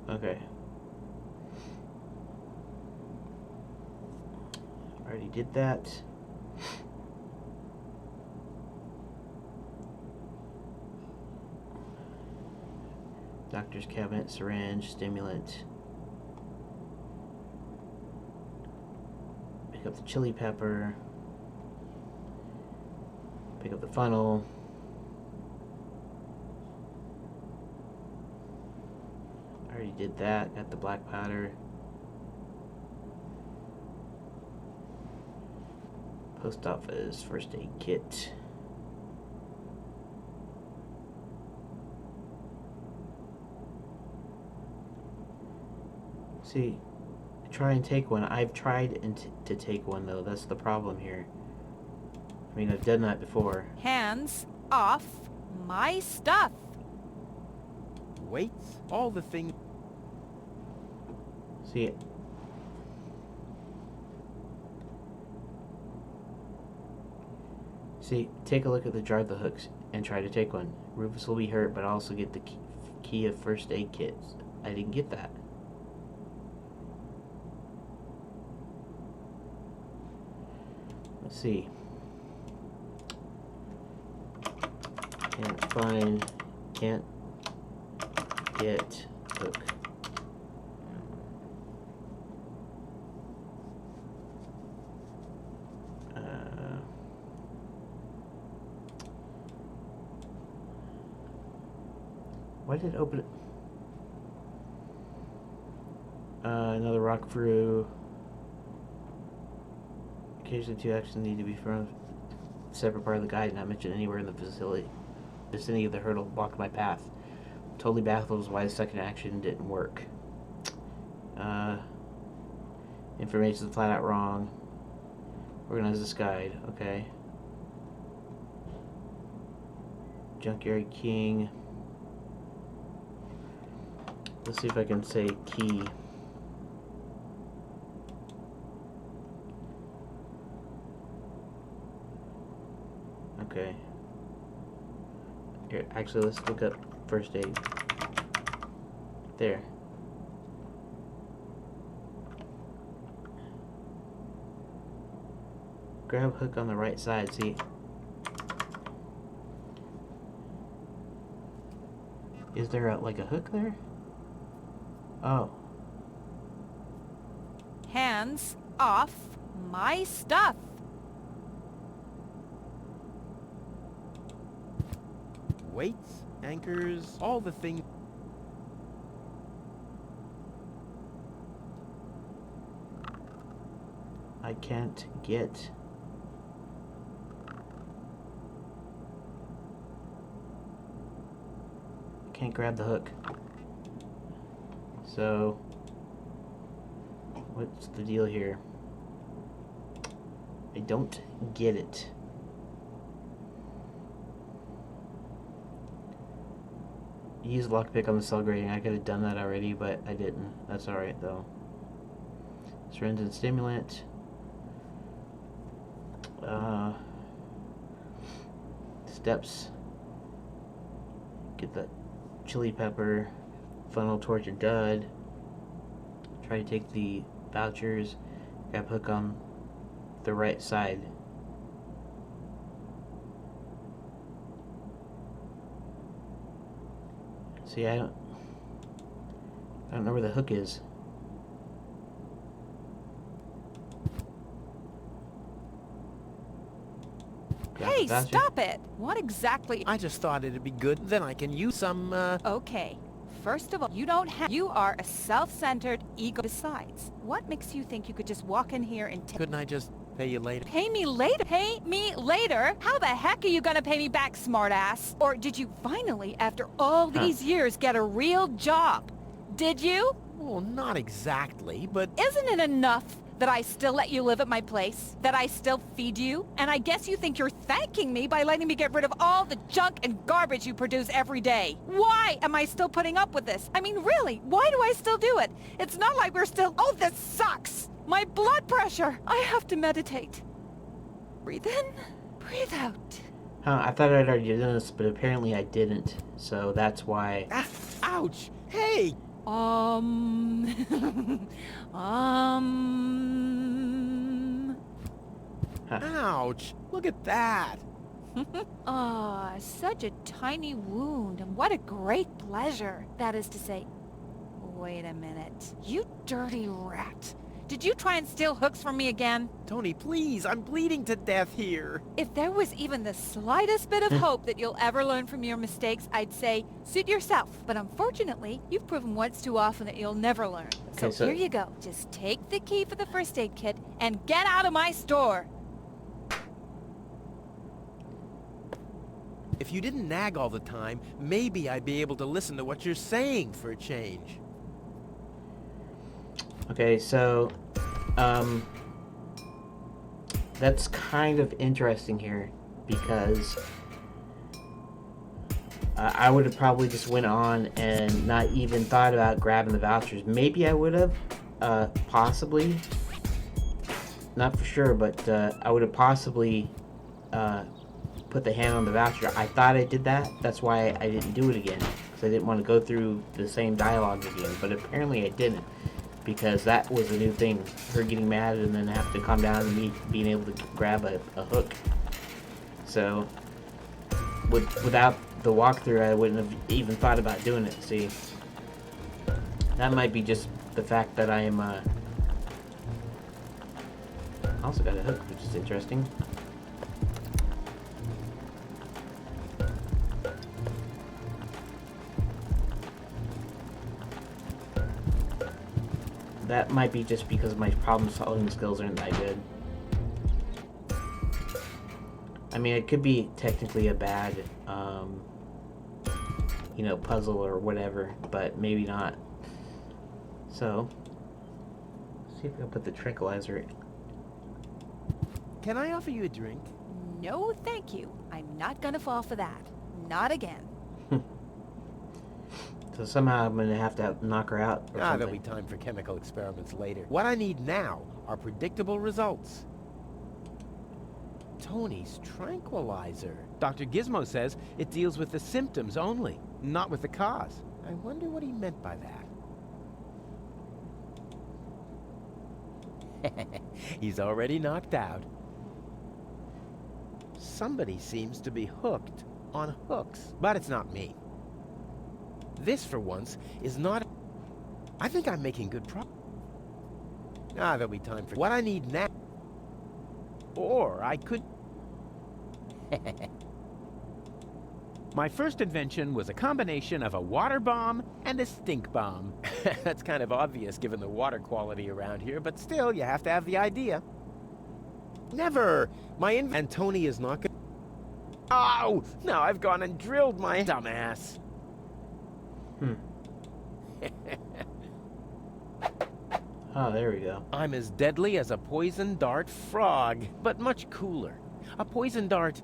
Okay. Already did that. Doctor's cabinet, syringe, stimulant. Pick up the chili pepper. Pick up the funnel. I already did that. Got the black powder. Post office, first aid kit. See, try and take one. I've tried to take one though. That's the problem here. I mean, I've done that before. Hands off my stuff. Wait, all the things. See, take a look at the jar of the hooks and try to take one. Rufus will be hurt, but also get the key of first aid kits. I didn't get that. Let's see. Can't get hook. Why did it open it? Another rock through. Occasionally, two actions need to be from a separate part of the guide, not mentioned anywhere in the vicinity of the hurdle blocked my path. Totally baffled as why the second action didn't work. Information is flat out wrong. Organize this guide. Okay. Junkyard King. Let's see if I can say key. Okay. Here, actually, let's look up first aid. There. Grab hook on the right side, see? Is there like a hook there? Oh. Hands off my stuff. Weights, anchors, all the things. I can't get. Can't grab the hook. So, what's the deal here? I don't get it. Use lockpick on the cell grating. I could have done that already, but I didn't. That's alright though. Syringe and stimulant. Steps. Get the chili pepper, funnel torch and dud. Try to take the vouchers. Grab hook on the right side. See, I don't know where the hook is. Hey, stop it! What exactly? I just thought it'd be good. Then I can use some, Okay. First of all, you don't have... You are a self-centered ego. Besides, what makes you think you could just walk in here and take... Couldn't I just pay you later? Pay me later? Pay me later? How the heck are you gonna pay me back, smartass? Or did you finally, after all these years, get a real job? Did you? Well, not exactly, but... Isn't it enough that I still let you live at my place? That I still feed you? And I guess you think you're thanking me by letting me get rid of all the junk and garbage you produce every day. Why am I still putting up with this? I mean, really, why do I still do it? It's not like we're still... Oh, this sucks! My blood pressure! I have to meditate. Breathe in, breathe out. Huh, I thought I'd already done this, but apparently I didn't. So that's why... Ouch! Hey! Ouch! Look at that! Ah, such a tiny wound, and what a great pleasure. That is to say... Wait a minute. You dirty rat. Did you try and steal hooks from me again? Tony, please, I'm bleeding to death here. If there was even the slightest bit of hope that you'll ever learn from your mistakes, I'd say, suit yourself. But unfortunately, you've proven once too often that you'll never learn. Okay, So here you go. Just take the key for the first aid kit and get out of my store. If you didn't nag all the time, maybe I'd be able to listen to what you're saying for a change. Okay, so, that's kind of interesting here, because I would have probably just went on and not even thought about grabbing the vouchers. Maybe I would have, possibly, not for sure, but I would have possibly put the hand on the voucher. I thought I did that. That's why I didn't do it again, because I didn't want to go through the same dialogue again, but apparently I didn't. Because that was a new thing, her getting mad and then have to calm down and me being able to grab a hook. So, without the walkthrough, I wouldn't have even thought about doing it. See, that might be just the fact that I am. I also got a hook, which is interesting. That might be just because my problem-solving skills aren't that good. I mean, it could be technically a bad, you know, puzzle or whatever, but maybe not. So, let's see if I can put the tranquilizer. Can I offer you a drink? No, thank you. I'm not gonna fall for that. Not again. So somehow I'm gonna have to knock her out or There'll something. be time for chemical experiments later. What I need now are predictable results. Tony's tranquilizer. Dr. Gizmo says it deals with the symptoms only, not with the cause. I wonder what he meant by that. He's already knocked out. Somebody seems to be hooked on hooks, but it's not me. This, for once, is not... I think I'm making good progress. There'll be time for... What I need now... Or I could... My first invention was a combination of a water bomb and a stink bomb. That's kind of obvious given the water quality around here, but still, you have to have the idea. Never! And Tony is not gonna... Oh! Now I've gone and drilled my dumbass. Oh, there we go. I'm as deadly as a poison dart frog, but much cooler. A poison dart,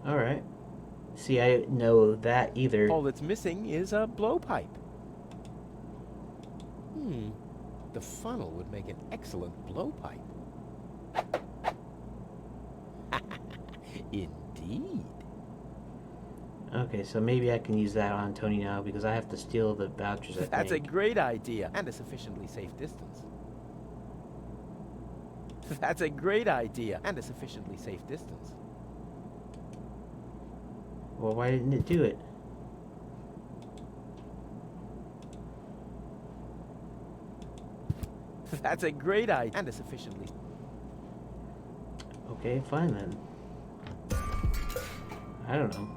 Alright. See, I didn't know that either. all that's missing is a blowpipe. The funnel would make an excellent blowpipe. Indeed. Okay, so maybe I can use that on Tony now because I have to steal the vouchers, I That's a think. great idea, and a sufficiently safe distance. That's a great idea, and a sufficiently safe distance. Well, why didn't it do it? That's a great idea, and a sufficiently... Okay, fine then. I don't know.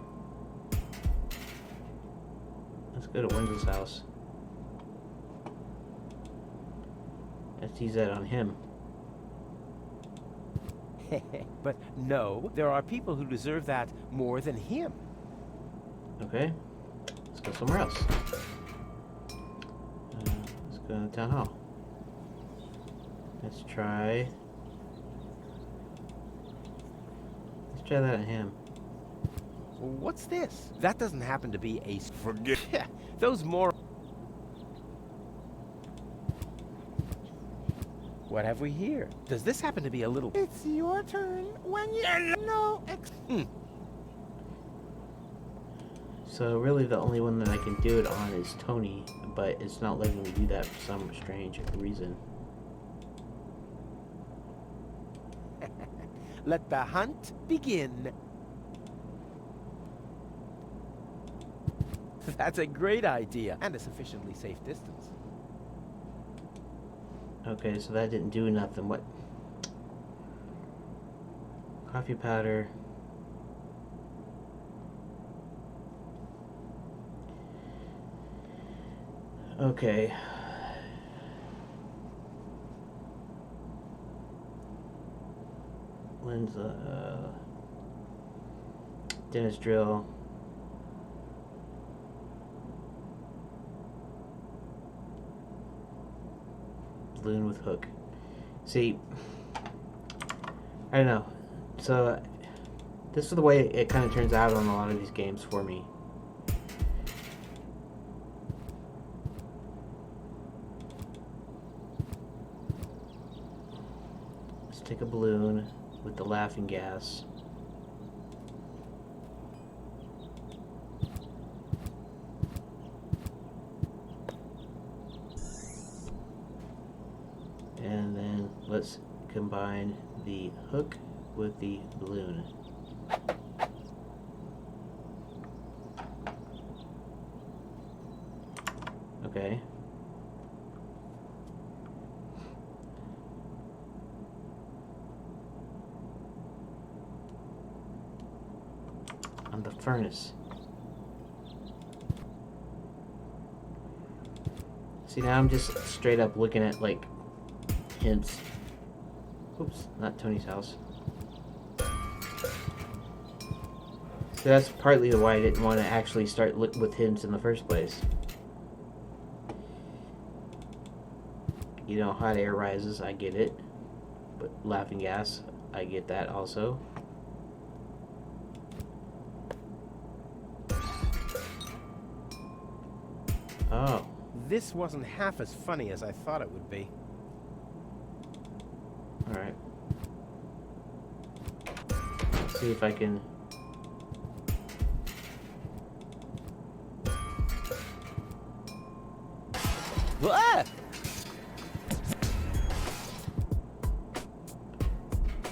Let's go to Wenzel's house. Let's use that on him. But no, there are people who deserve that more than him. Okay. Let's go somewhere else. Let's go to the town hall. Let's try that on him. What's this? That doesn't happen to be a... Forget. Those more... What have we here? Does this happen to be a little... It's your turn when you know. So really the only one that I can do it on is Tony, but it's not letting me do that for some strange reason. Let the hunt begin. That's a great idea, and a sufficiently safe distance. Okay, so that didn't do nothing. What? Coffee powder. Okay. Lens, dentist drill. Balloon with hook. See, I don't know. So, this is the way it kind of turns out on a lot of these games for me. Let's take a balloon with the laughing gas. And then let's combine the hook with the balloon. Okay. On the furnace. See, now I'm just straight up looking at like hints. Oops, not Tony's house. So that's partly why I didn't want to actually start with hints in the first place. You know, hot air rises, I get it. But laughing gas, I get that also. Oh. This wasn't half as funny as I thought it would be. Alright. Let's see if I can... Ah!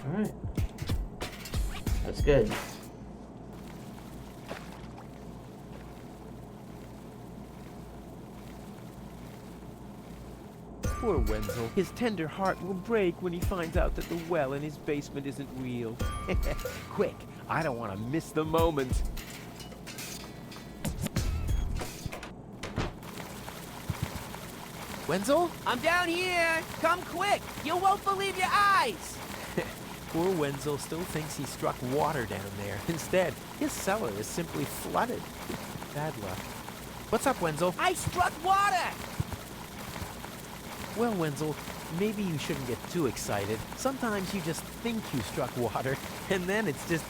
Alright. That's good. Poor Wenzel. His tender heart will break when he finds out that the well in his basement isn't real. Quick, I don't want to miss the moment. Wenzel? I'm down here! Come quick! You won't believe your eyes! Poor Wenzel still thinks he struck water down there. Instead, his cellar is simply flooded. Bad luck. What's up, Wenzel? I struck water! Well, Wenzel, maybe you shouldn't get too excited. Sometimes you just think you struck water, and then it's just...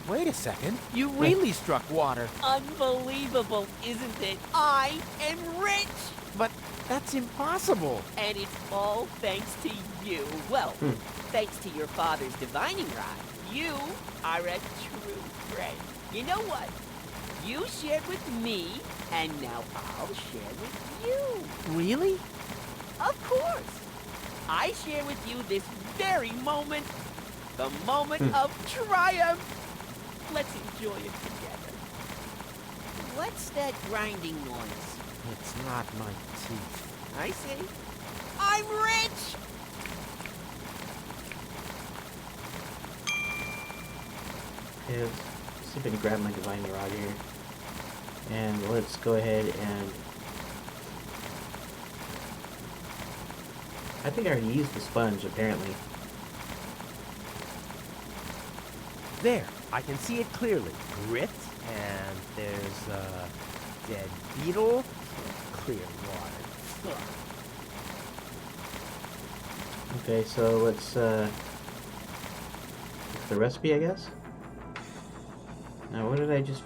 Wait a second. You really struck water. Unbelievable, isn't it? I am rich! But that's impossible. And it's all thanks to you. Well, thanks to your father's divining rod. You are a true friend. You know what? You shared with me, and now I'll share with you. Really? Of course. I share with you this very moment. The moment of triumph. Let's enjoy it together. What's that grinding noise? It's not my teeth. I see. I'm rich! Okay, let's see if I can grab my divining rod here. And let's go ahead and... I think I already used the sponge, apparently. There, I can see it clearly. Grit, and there's a dead beetle. Clear water. Okay, so let's the recipe, I guess. Now, what did I just...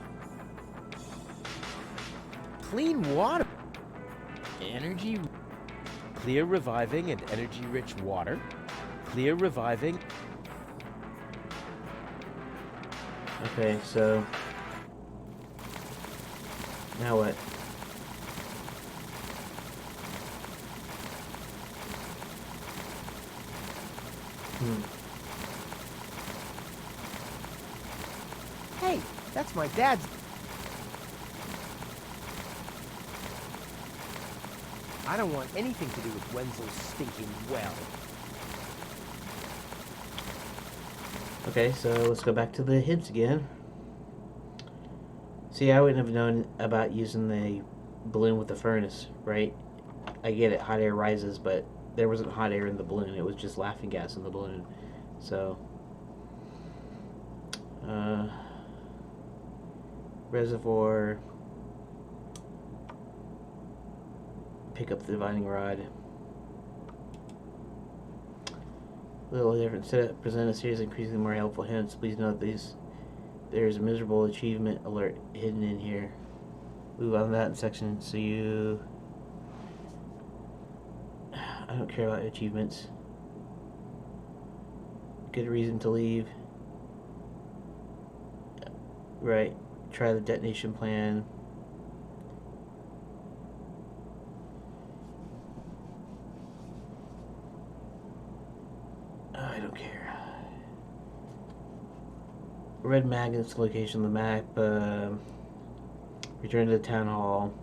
Clean water. Energy. Clear, reviving, and energy-rich water. Clear, reviving. Okay, so... Now what? Hey, that's my dad's. I don't want anything to do with Wenzel's stinking well. Okay, so let's go back to the hibs again. See, I wouldn't have known about using the balloon with the furnace, right? I get it, hot air rises, but there wasn't hot air in the balloon. It was just laughing gas in the balloon. So, reservoir, pick up the divining rod. Little different setup. Present a series of increasingly more helpful hints. Please note these. There's a miserable achievement alert hidden in here. Move on to that section. So you... I don't care about achievements. Good reason to leave. Right. Try the detonation plan. I don't care. Red magnets location on the map. Return to the town hall.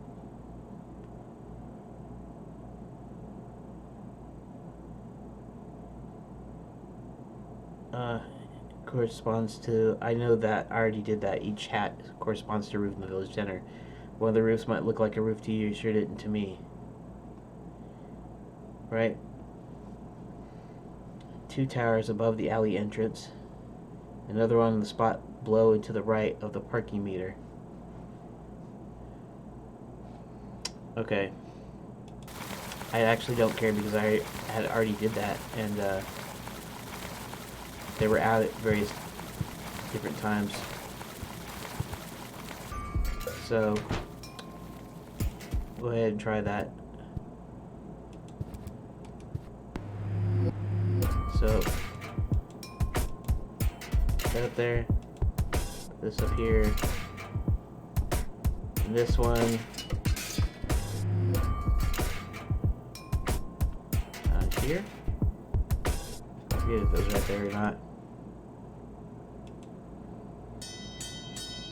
Corresponds to... I know that. I already did that. Each hat corresponds to a roof in the village center. One of the roofs might look like a roof to you. You sure didn't to me. Right? 2 towers above the alley entrance. Another one on the spot below and to the right of the parking meter. Okay. I actually don't care because I had already did that, and they were out at various different times. So go ahead and try that. So that up there, this up here, and this one here. I forget if those right there or not.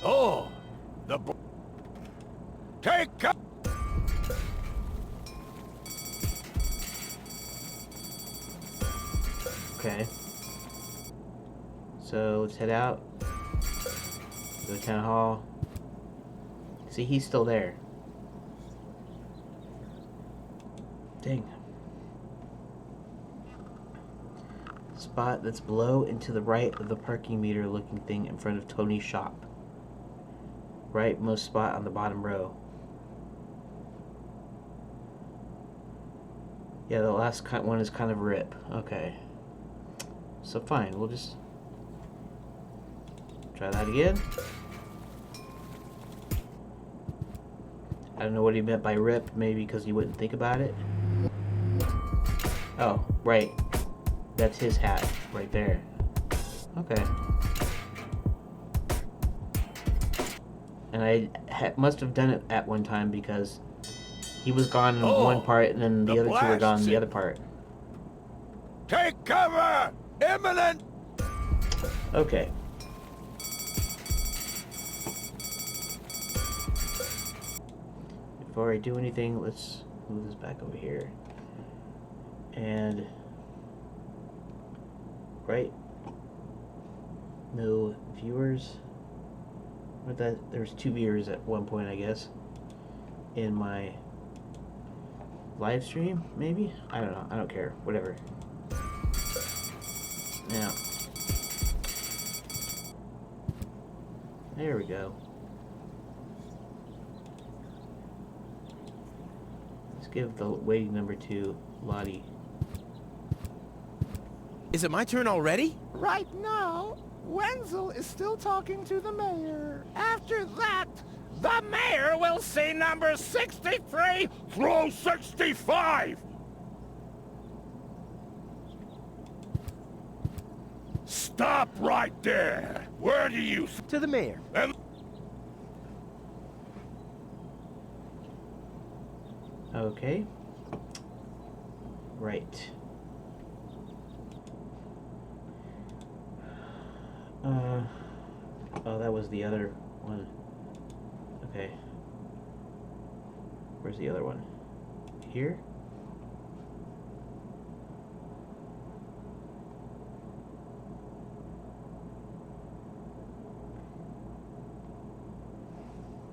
Oh, the take up. Okay. So let's head out. Go to town hall. See, he's still there. Dang. Spot that's below and to the right of the parking meter looking thing in front of Tony's shop. Rightmost spot on the bottom row. Yeah, the last one is kind of rip. Okay. So fine, we'll just try that again. I don't know what he meant by rip, maybe because he wouldn't think about it. Oh, right. That's his hat right there. Okay. And I must have done it at one time because he was gone in one part and then the other two were gone in the other part. Take cover! Imminent! Okay. Before I do anything, let's move this back over here. And right. No viewers. What that? There's 2 viewers at one point, I guess. In my live stream, maybe? I don't know. I don't care. Whatever. Now. There we go. Let's give the waiting number to Lottie. Is it my turn already? Right now, Wenzel is still talking to the mayor. After that, The mayor will see number 63 through 65! Stop right there! Where do you... To the mayor. And Okay. Right. Oh, that was the other one. Okay. Where's the other one? Here?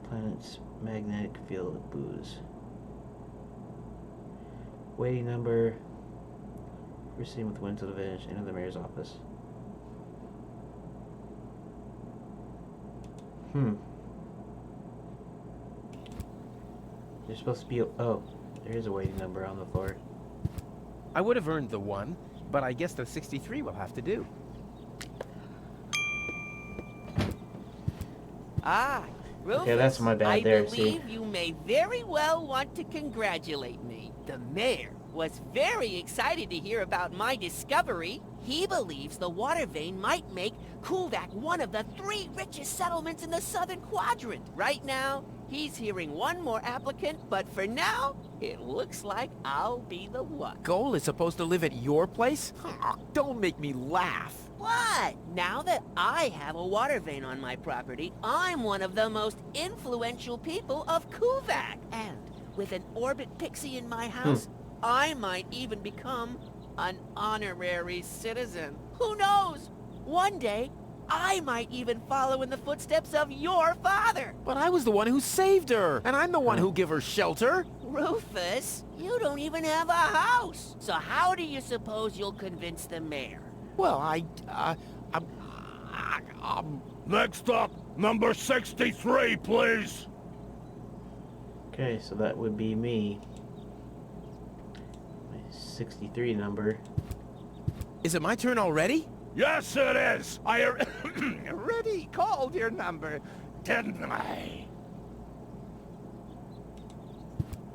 Planet's magnetic field booze. Waiting number. We're sitting with Winslow Village into the mayor's office. There's supposed to be oh, there is a waiting number on the floor. I would have earned the 1, but I guess the 63 will have to do. Ah, Rufus, Okay, that's my bad there, I believe see. you may very well want to congratulate me. The mayor was very excited to hear about my discovery. He believes the water vein might make Kuldak one of the 3 richest settlements in the southern quadrant. Right now, he's hearing one more applicant, but for now, it looks like I'll be the one. Goal is supposed to live at your place? Don't make me laugh. What? Now that I have a water vein on my property, I'm one of the most influential people of Kuvak. And with an orbit pixie in my house, I might even become an honorary citizen. Who knows? One day, I might even follow in the footsteps of your father. But I was the one who saved her, and I'm the one who gave her shelter. Rufus, you don't even have a house. So how do you suppose you'll convince the mayor? Well, next up, number 63, please! Okay, so that would be me. My 63 number. Is it my turn already? Yes, it is! I already called your number. didn't I?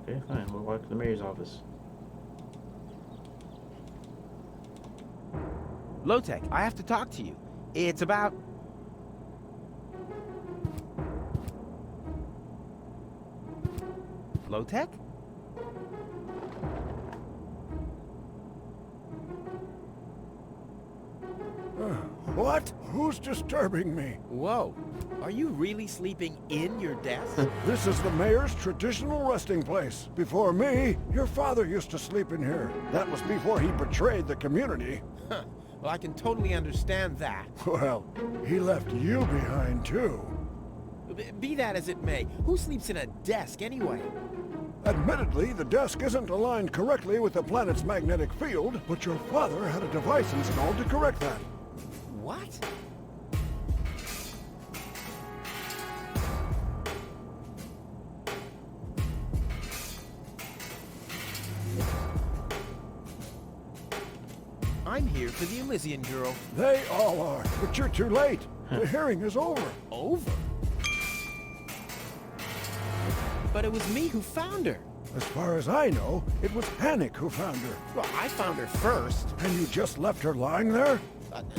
Okay, fine. We'll walk to the mayor's office. Low-Tech, I have to talk to you. It's about... Low-Tech? What? Who's disturbing me? Whoa. Are you really sleeping in your desk? This is the mayor's traditional resting place. Before me, your father used to sleep in here. That was before he betrayed the community. Well, I can totally understand that. Well, he left you behind, too. Be that as it may, who sleeps in a desk anyway? Admittedly, the desk isn't aligned correctly with the planet's magnetic field, but your father had a device installed to correct that. What? I'm here for the Elysian girl. They all are, but you're too late. The hearing is over. Over? But it was me who found her. As far as I know, it was Hannick who found her. Well, I found her first. And you just left her lying there?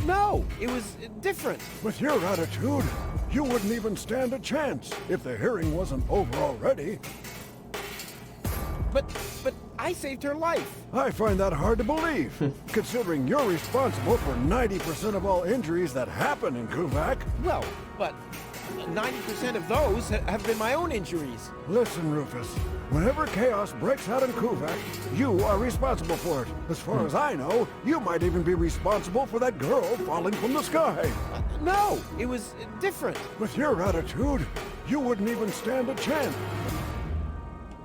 No, it was different. With your attitude, you wouldn't even stand a chance if the hearing wasn't over already. But I saved her life. I find that hard to believe, considering you're responsible for 90% of all injuries that happen in Kuvak. Well, but 90% of those have been my own injuries. Listen, Rufus, whenever chaos breaks out in Kuvak, you are responsible for it. As far as I know, you might even be responsible for that girl falling from the sky. No, it was different. With your attitude, you wouldn't even stand a chance.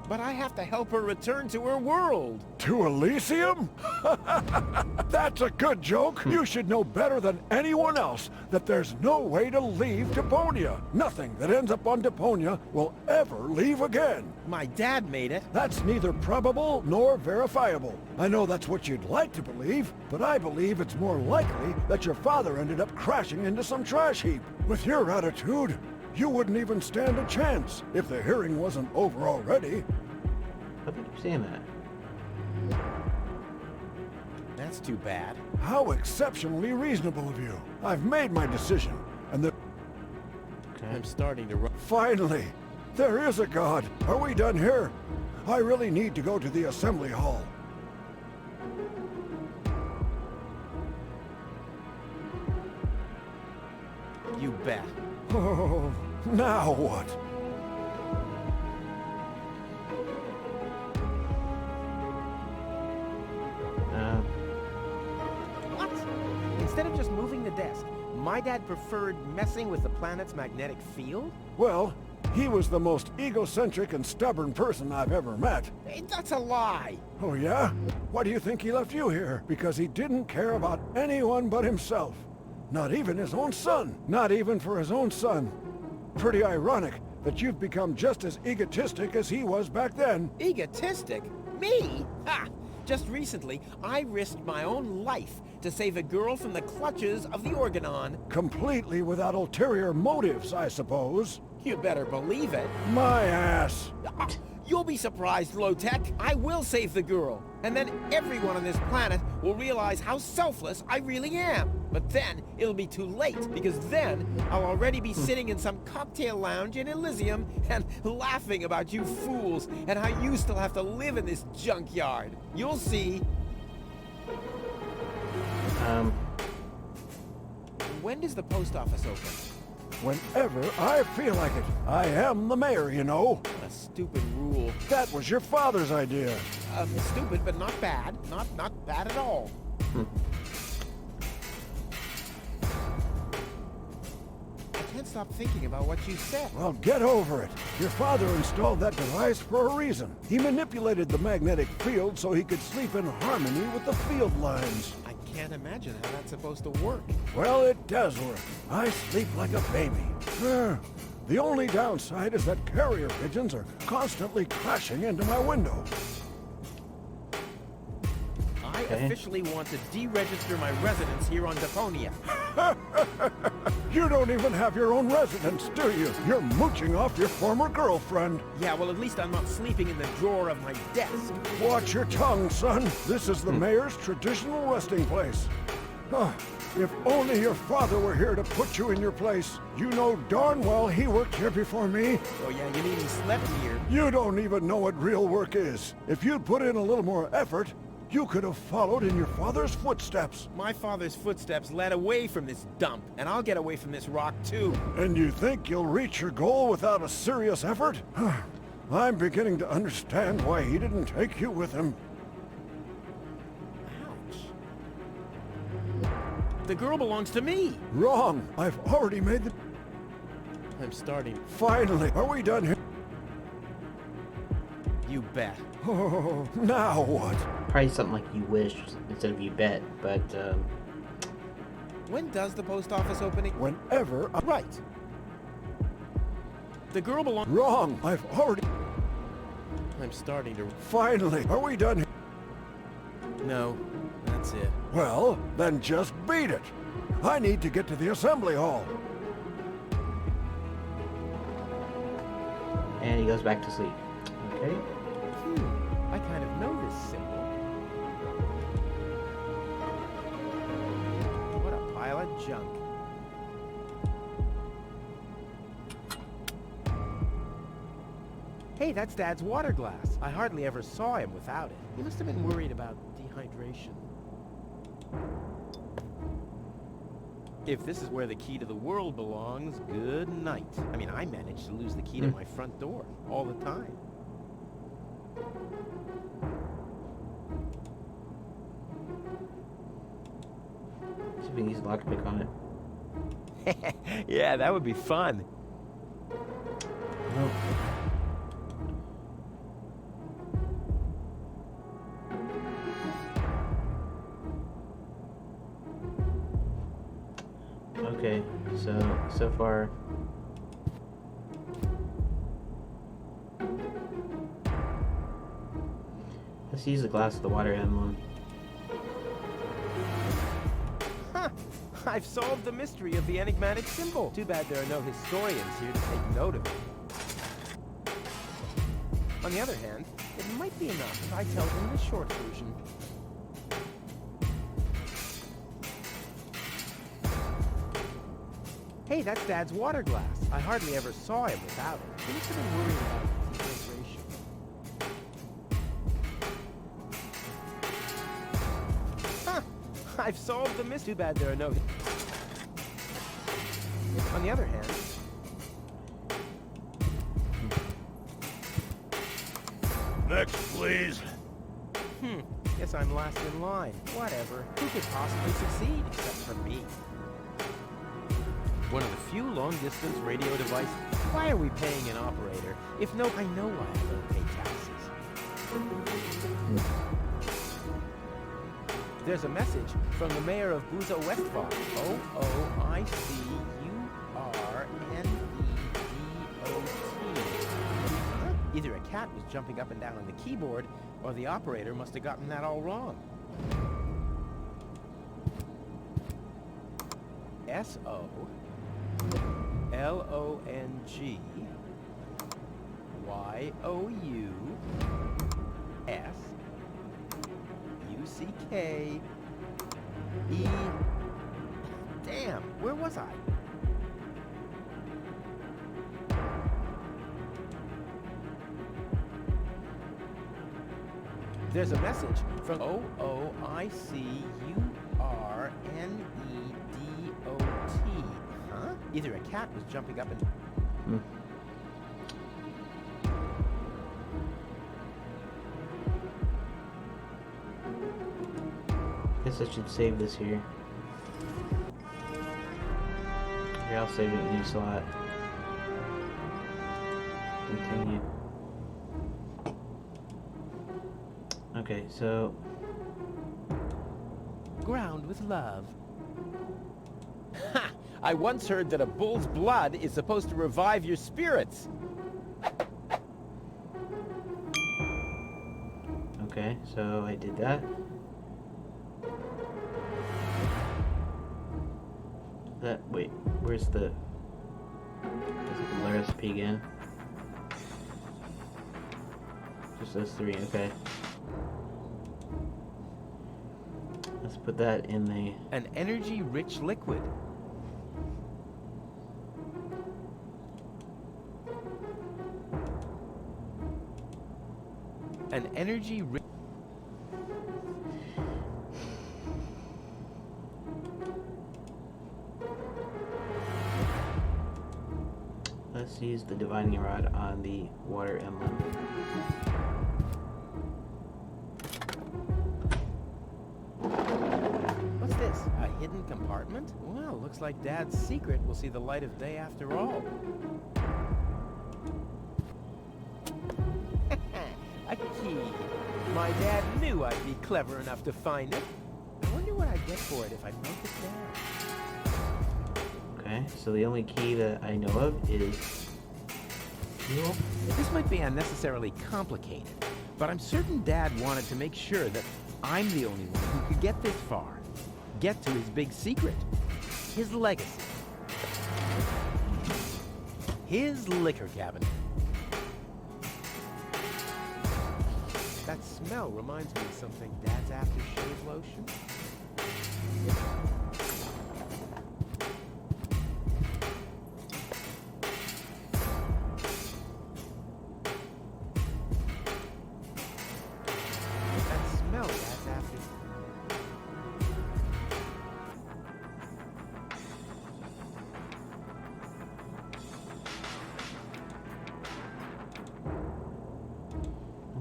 But I have to help her return to her world. To Elysium? That's a good joke. You should know better than anyone else that there's no way to leave Deponia. Nothing that ends up on Deponia will ever leave again. My dad made it. That's neither probable nor verifiable. I know that's what you'd like to believe, but I believe it's more likely that your father ended up crashing into some trash heap. With your attitude, you wouldn't even stand a chance if the hearing wasn't over already. How could you saying that? That's too bad. How exceptionally reasonable of you. I've made my decision, and the... Okay. I'm starting to run. Finally! There is a God! Are we done here? I really need to go to the assembly hall. You bet. Oh, now what? What? Instead of just moving the desk, my dad preferred messing with the planet's magnetic field? Well, he was the most egocentric and stubborn person I've ever met. Hey, that's a lie. Oh yeah? Why do you think he left you here? Because he didn't care about anyone but himself. Not even his own son. Not even for his own son. Pretty ironic that you've become just as egotistic as he was back then. Egotistic? Me? Ha! Just recently, I risked my own life to save a girl from the clutches of the Organon. Completely without ulterior motives, I suppose. You better believe it. My ass. You'll be surprised, Low-Tech. I will save the girl. And then everyone on this planet will realize how selfless I really am. But then it'll be too late, because then I'll already be sitting in some cocktail lounge in Elysium and laughing about you fools and how you still have to live in this junkyard. You'll see. When does the post office open? Whenever I feel like it. I am the mayor, you know. A stupid rule. That was your father's idea. Stupid, but not bad. Not bad at all. I can't stop thinking about what you said. Well, get over it. Your father installed that device for a reason. He manipulated the magnetic field so he could sleep in harmony with the field lines. I can't imagine how that's supposed to work. Well, it does work. I sleep like a baby. The only downside is that carrier pigeons are constantly crashing into my window. I officially want to deregister my residence here on Deponia. You don't even have your own residence, do you? You're mooching off your former girlfriend. Yeah, well, at least I'm not sleeping in the drawer of my desk. Watch your tongue, son. This is the mayor's traditional resting place. If only your father were here to put you in your place. You know darn well he worked here before me. Oh yeah, you mean he slept here? You don't even know what real work is. If you'd put in a little more effort, you could have followed in your father's footsteps. My father's footsteps led away from this dump, and I'll get away from this rock too. And you think you'll reach your goal without a serious effort? I'm beginning to understand why he didn't take you with him. Ouch. The girl belongs to me. Wrong. I've already made the... I'm starting. Finally, are we done here? You bet. Oh, now what? Probably something like you wish instead of you bet, but When does the post office opening? Whenever I... Right. The girl belongs... Wrong. I've already... I'm starting to... Finally, are we done here? No, that's it. Well, then just beat it. I need to get to the assembly hall. and he goes back to sleep. Okay. I kind of know this symbol. What a pile of junk. Hey, that's Dad's water glass. I hardly ever saw him without it. He must have been worried about dehydration. If this is where the key to the world belongs, good night. I mean, I managed to lose the key to my front door all the time. See if we can use lockpick on it. Yeah, that would be fun. Nope. Okay, so far let's use the glass of the water emblem. Huh! I've solved the mystery of the enigmatic symbol. Too bad there are no historians here to take note of it. On the other hand, it might be enough if I tell them the short version. Hey, that's Dad's water glass. I hardly ever saw him without it. He must have been worried about dehydration. Huh! I've solved the mystery. Too bad there are no... On the other hand... Next, please. Guess I'm last in line. Whatever. Who could possibly succeed except for me? One of the few long-distance radio devices. Why are we paying an operator if no... I know why I don't pay taxes. There's a message from the mayor of Buzo Westfall. O-O-I-C-U-R-N-E-D-O-T. Either a cat was jumping up and down on the keyboard, or the operator must have gotten that all wrong. S-O-L-O-N-G-Y-O-U-S-U-C-K-E... Damn, where was I? There's a message from O-O-I-C-U-R-N-E-D-O-T. Huh? Either a cat was jumping up and... Guess I should save this here. Here, I'll save it in a new slot. Continue. Okay, so... Ground with love. Ha! I once heard that a bull's blood is supposed to revive your spirits. Okay, so I did that. Wait, where's the recipe again? Just those three, okay. Let's put that in the... An energy-rich liquid. An energy-rich... Let's use the divining rod on the water emblem. What's this? A hidden hidden compartment? Well, looks like Dad's secret will see the light of day after all. A key. My dad knew I'd be clever enough to find it. I wonder what I'd get for it if I broke it down. Okay, so the only key that I know of is... Well, this might be unnecessarily complicated, but I'm certain Dad wanted to make sure that I'm the only one who could get this far. Get to his big secret. His legacy. His liquor cabinet. That smell reminds me of something. Dad's aftershave lotion. That smell, Dad's after.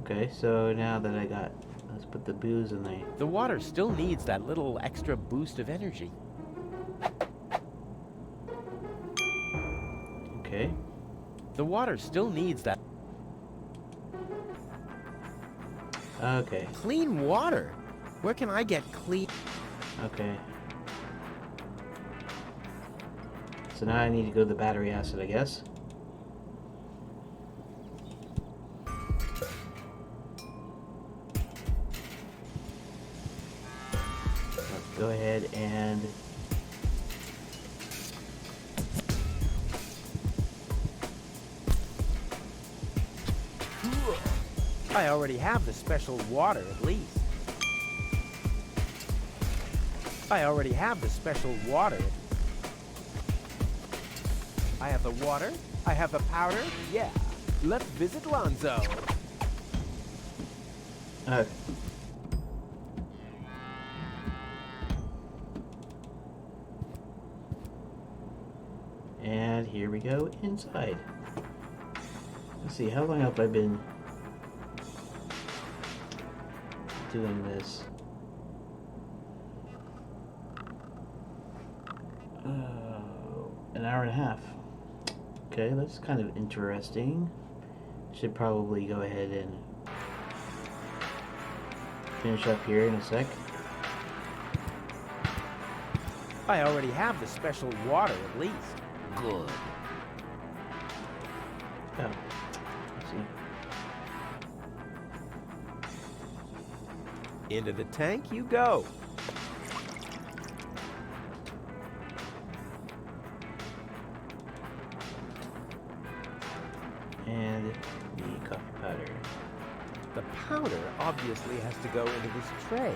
Okay, so now that I got... Let's put the booze in there. The water still needs that little extra boost of energy. Okay. The water still needs that. Okay. Clean water? Where can I get clean? Okay. So now I need to go to the battery acid, I guess. Let's go ahead and... I already have the special water, at least. I already have the special water. I have the water. I have the powder. Yeah. Let's visit Lonzo. And here we go inside. Let's see, how long have I been doing this? An hour and a half. Okay, that's kind of interesting. Should probably go ahead and finish up here in a sec. I already have the special water, at least. Good. Oh, let's see. Into the tank you go. And the coffee powder. The powder obviously has to go into this tray.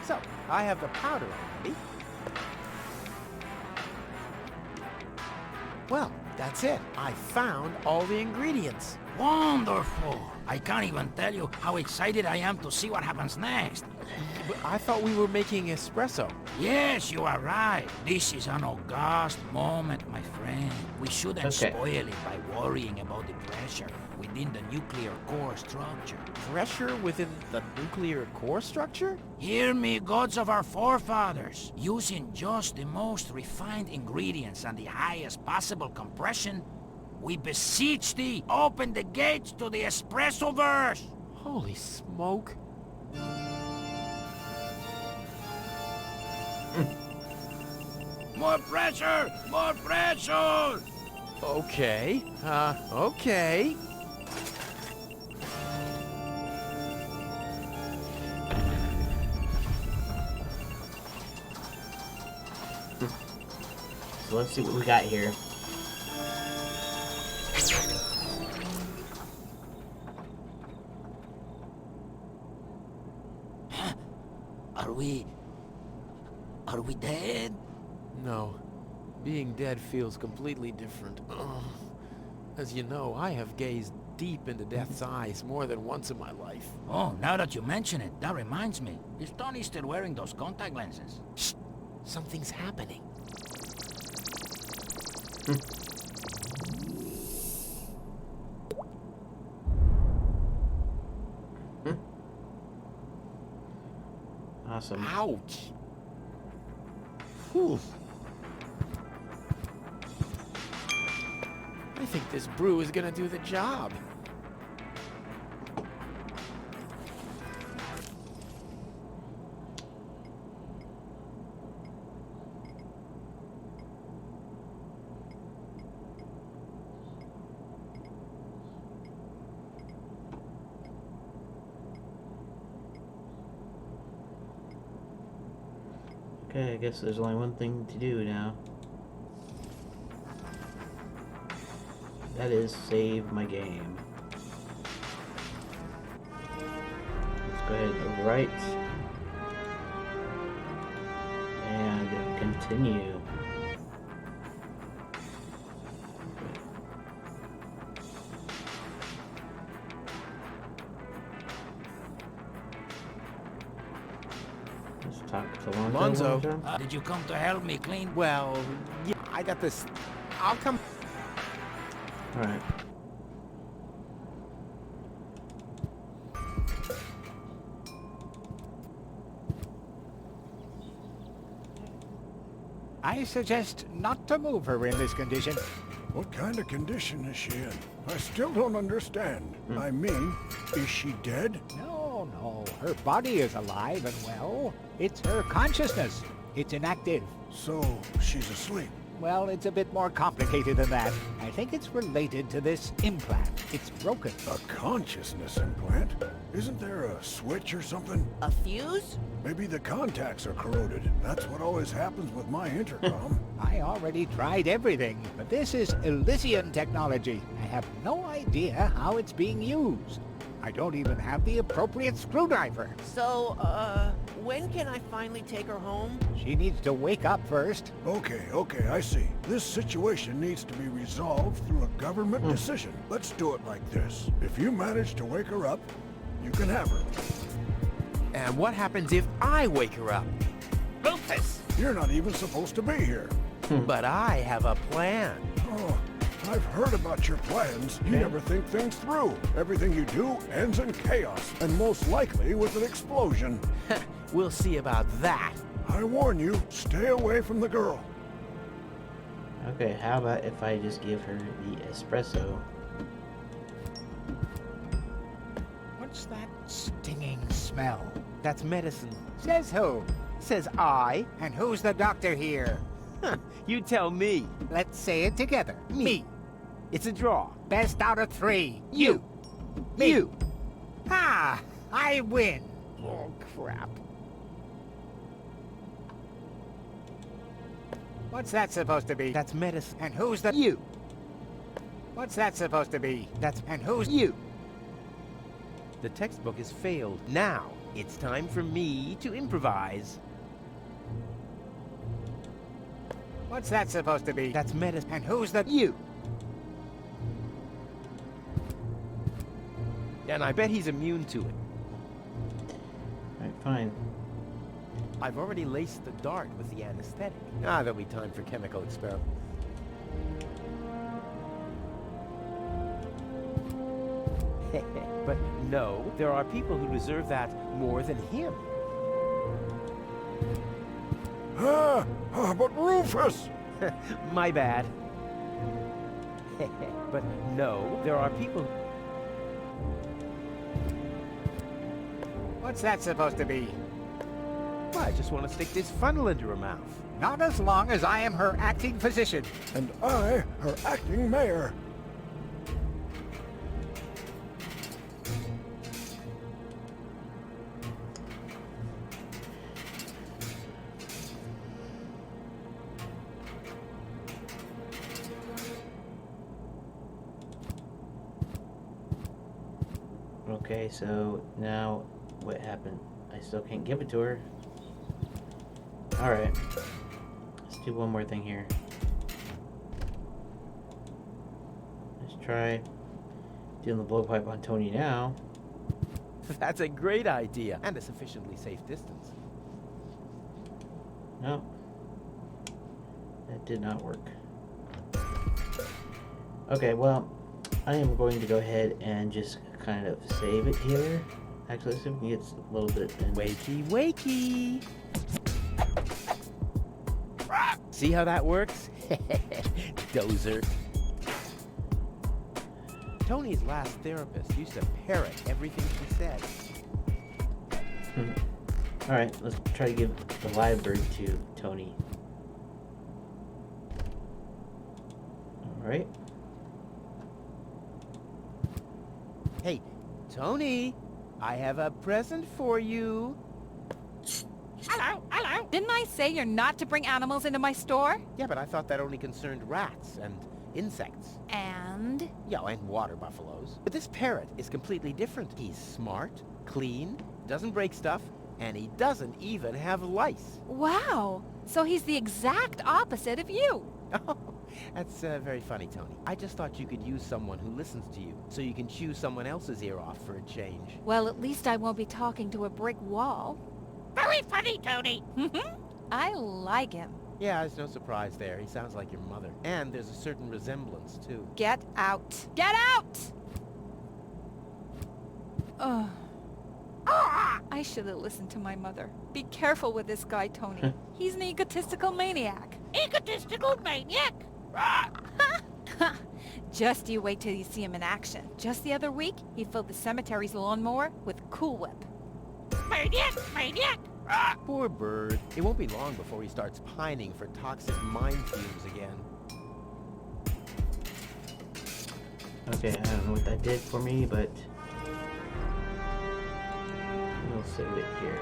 So, I have the powder already. Well, that's it. I found all the ingredients. Wonderful! I can't even tell you how excited I am to see what happens next. But I thought we were making espresso. Yes, you are right. This is an august moment, my friend. We shouldn't spoil it by worrying about the pressure within the nuclear core structure. Pressure within the nuclear core structure? Hear me, gods of our forefathers. Using just the most refined ingredients and the highest possible compression, we beseech thee, open the gates to the espresso-verse! Holy smoke. More pressure! More pressure! Okay. Okay. So let's see what we got here. Are we dead? No. Being dead feels completely different. Ugh. As you know, I have gazed deep into death's eyes more than once in my life. Oh, now that you mention it, that reminds me. Is Tony still wearing those contact lenses? Shh! Something's happening. Awesome. Ouch. Whew. I think this brew is gonna do the job. Okay, I guess there's only one thing to do now. That is save my game. Let's go ahead and overwrite. And continue. Let's talk to Lonzo. Lonzo. Did you come to help me clean? Well, yeah, I got this. I'll come. Alright. I suggest not to move her in this condition. What kind of condition is she in? I still don't understand. I mean, is she dead? No, no. Her body is alive and well. It's her consciousness. It's inactive. So, she's asleep. Well, it's a bit more complicated than that. I think it's related to this implant. It's broken. A consciousness implant? Isn't there a switch or something? A fuse? Maybe the contacts are corroded. That's what always happens with my intercom. I already tried everything, but this is Elysian technology. I have no idea how it's being used. I don't even have the appropriate screwdriver. So, when can I finally take her home? She needs to wake up first. Okay, I see. This situation needs to be resolved through a government decision. Let's do it like this. If you manage to wake her up, you can have her. And what happens if I wake her up? Rufus! You're not even supposed to be here. But I have a plan. Oh, I've heard about your plans. You never think things through. Everything you do ends in chaos, and most likely with an explosion. We'll see about that. I warn you, stay away from the girl. Okay, how about if I just give her the espresso? What's that stinging smell? That's medicine. Says who? Says I. And who's the doctor here? You tell me. Let's say it together. Me. It's a draw. Best out of three. You. Me. You. Ah, I win. Oh, crap. What's that supposed to be? That's medicine. And who's the... You. What's that supposed to be? That's... And who's... You. The textbook has failed. Now, it's time for me to improvise. What's that supposed to be? That's medicine. And who's the... You. And I bet he's immune to it. Alright, fine. I've already laced the dart with the anesthetic. Ah, there'll be time for chemical experiment. But no, there are people who deserve that more than him. But Rufus! My bad. But no, there are people... What's that supposed to be? I just want to stick this funnel into her mouth. Not as long as I am her acting physician. And I, her acting mayor. Okay, so now what happened? I still can't give it to her. Alright. Let's do one more thing here. Let's try doing the blowpipe on Tony now. That's a great idea. And a sufficiently safe distance. No. That did not work. Okay, well, I am going to go ahead and just kind of save it here. Actually, let's see if we can get a little bit in. Wakey, wakey. See how that works? Dozer. Tony's last therapist used to parrot everything she said. Alright, let's try to give the live bird to Tony. Alright. Hey, Tony, I have a present for you. Hello, hello. Didn't I say you're not to bring animals into my store? Yeah, but I thought that only concerned rats and insects. And? Yeah, and water buffaloes. But this parrot is completely different. He's smart, clean, doesn't break stuff, and he doesn't even have lice. Wow. So he's the exact opposite of you. Oh, that's very funny, Tony. I just thought you could use someone who listens to you, so you can chew someone else's ear off for a change. Well, at least I won't be talking to a brick wall. Very funny, Tony. I like him. Yeah, there's no surprise there. He sounds like your mother. And there's a certain resemblance, too. Get out. Get out! Ugh. I should have listened to my mother. Be careful with this guy, Tony. He's an egotistical maniac. Egotistical maniac? Just you wait till you see him in action. Just the other week, he filled the cemetery's lawnmower with Cool Whip. Maniac! Maniac! Poor bird. It won't be long before he starts pining for toxic mine fumes again. Okay, I don't know what that did for me, but we'll save it here.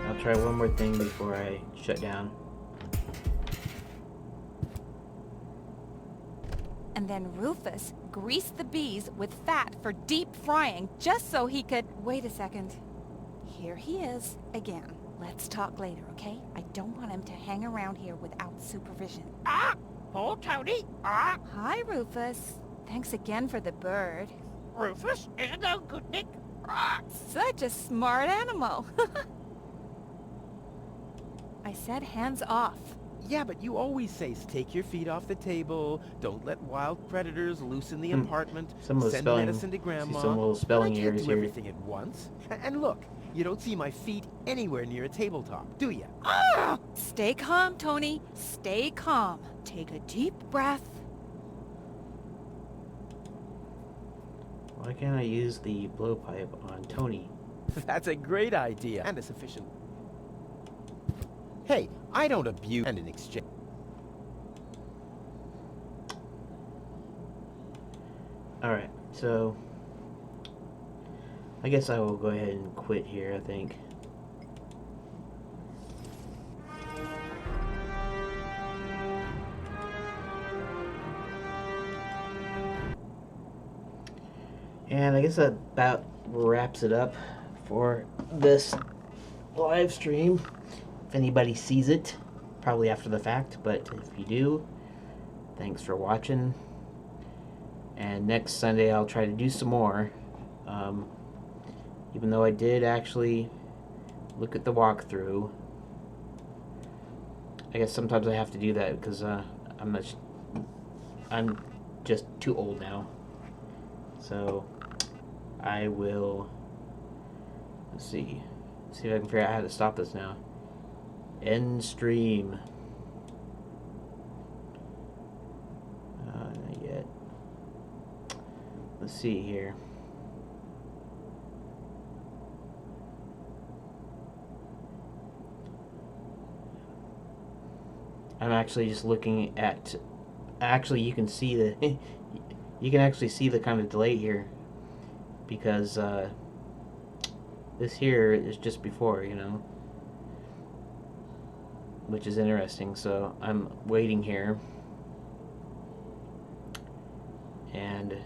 I'll try one more thing before I shut down. And then Rufus greased the bees with fat for deep frying just so he could... Wait a second. Here he is again. Let's talk later, okay? I don't want him to hang around here without supervision. Oh, Tony. Hi, Rufus. Thanks again for the bird. Rufus is no good, Nick. Such a smart animal. I said hands off. Yeah, but you always say take your feet off the table, don't let wild predators loose in the apartment, Some of the send spelling, medicine to Grandma. some little spelling I can't errors do here. everything at once. And look, you don't see my feet anywhere near a tabletop, do you? Stay calm, Tony. Stay calm. Take a deep breath. Why can't I use the blowpipe on Tony? That's a great idea and a sufficient... Hey, I don't abuse and in exchange. Alright, so I guess I will go ahead and quit here, I think. And I guess that about wraps it up for this live stream. If anybody sees it, probably after the fact, but if you do, thanks for watching. And next Sunday I'll try to do some more. Even though I did actually look at the walkthrough, I guess sometimes I have to do that because I'm just too old now. So I will, let's see if I can figure out how to stop this now. End stream. Not yet. Let's see here. I'm actually just looking at. Actually, you can see the. You can actually see the kind of delay here, because this here is just before, you know, which is interesting. So I'm waiting here, and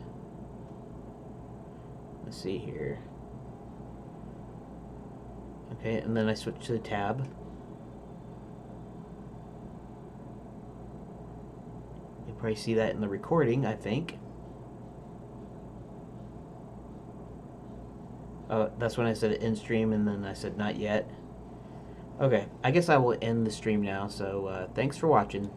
let's see here. Okay, and then I switch to the tab. You'll probably see that in the recording, I think. That's when I said end stream, and then I said not yet. Okay, I guess I will end the stream now, so thanks for watching.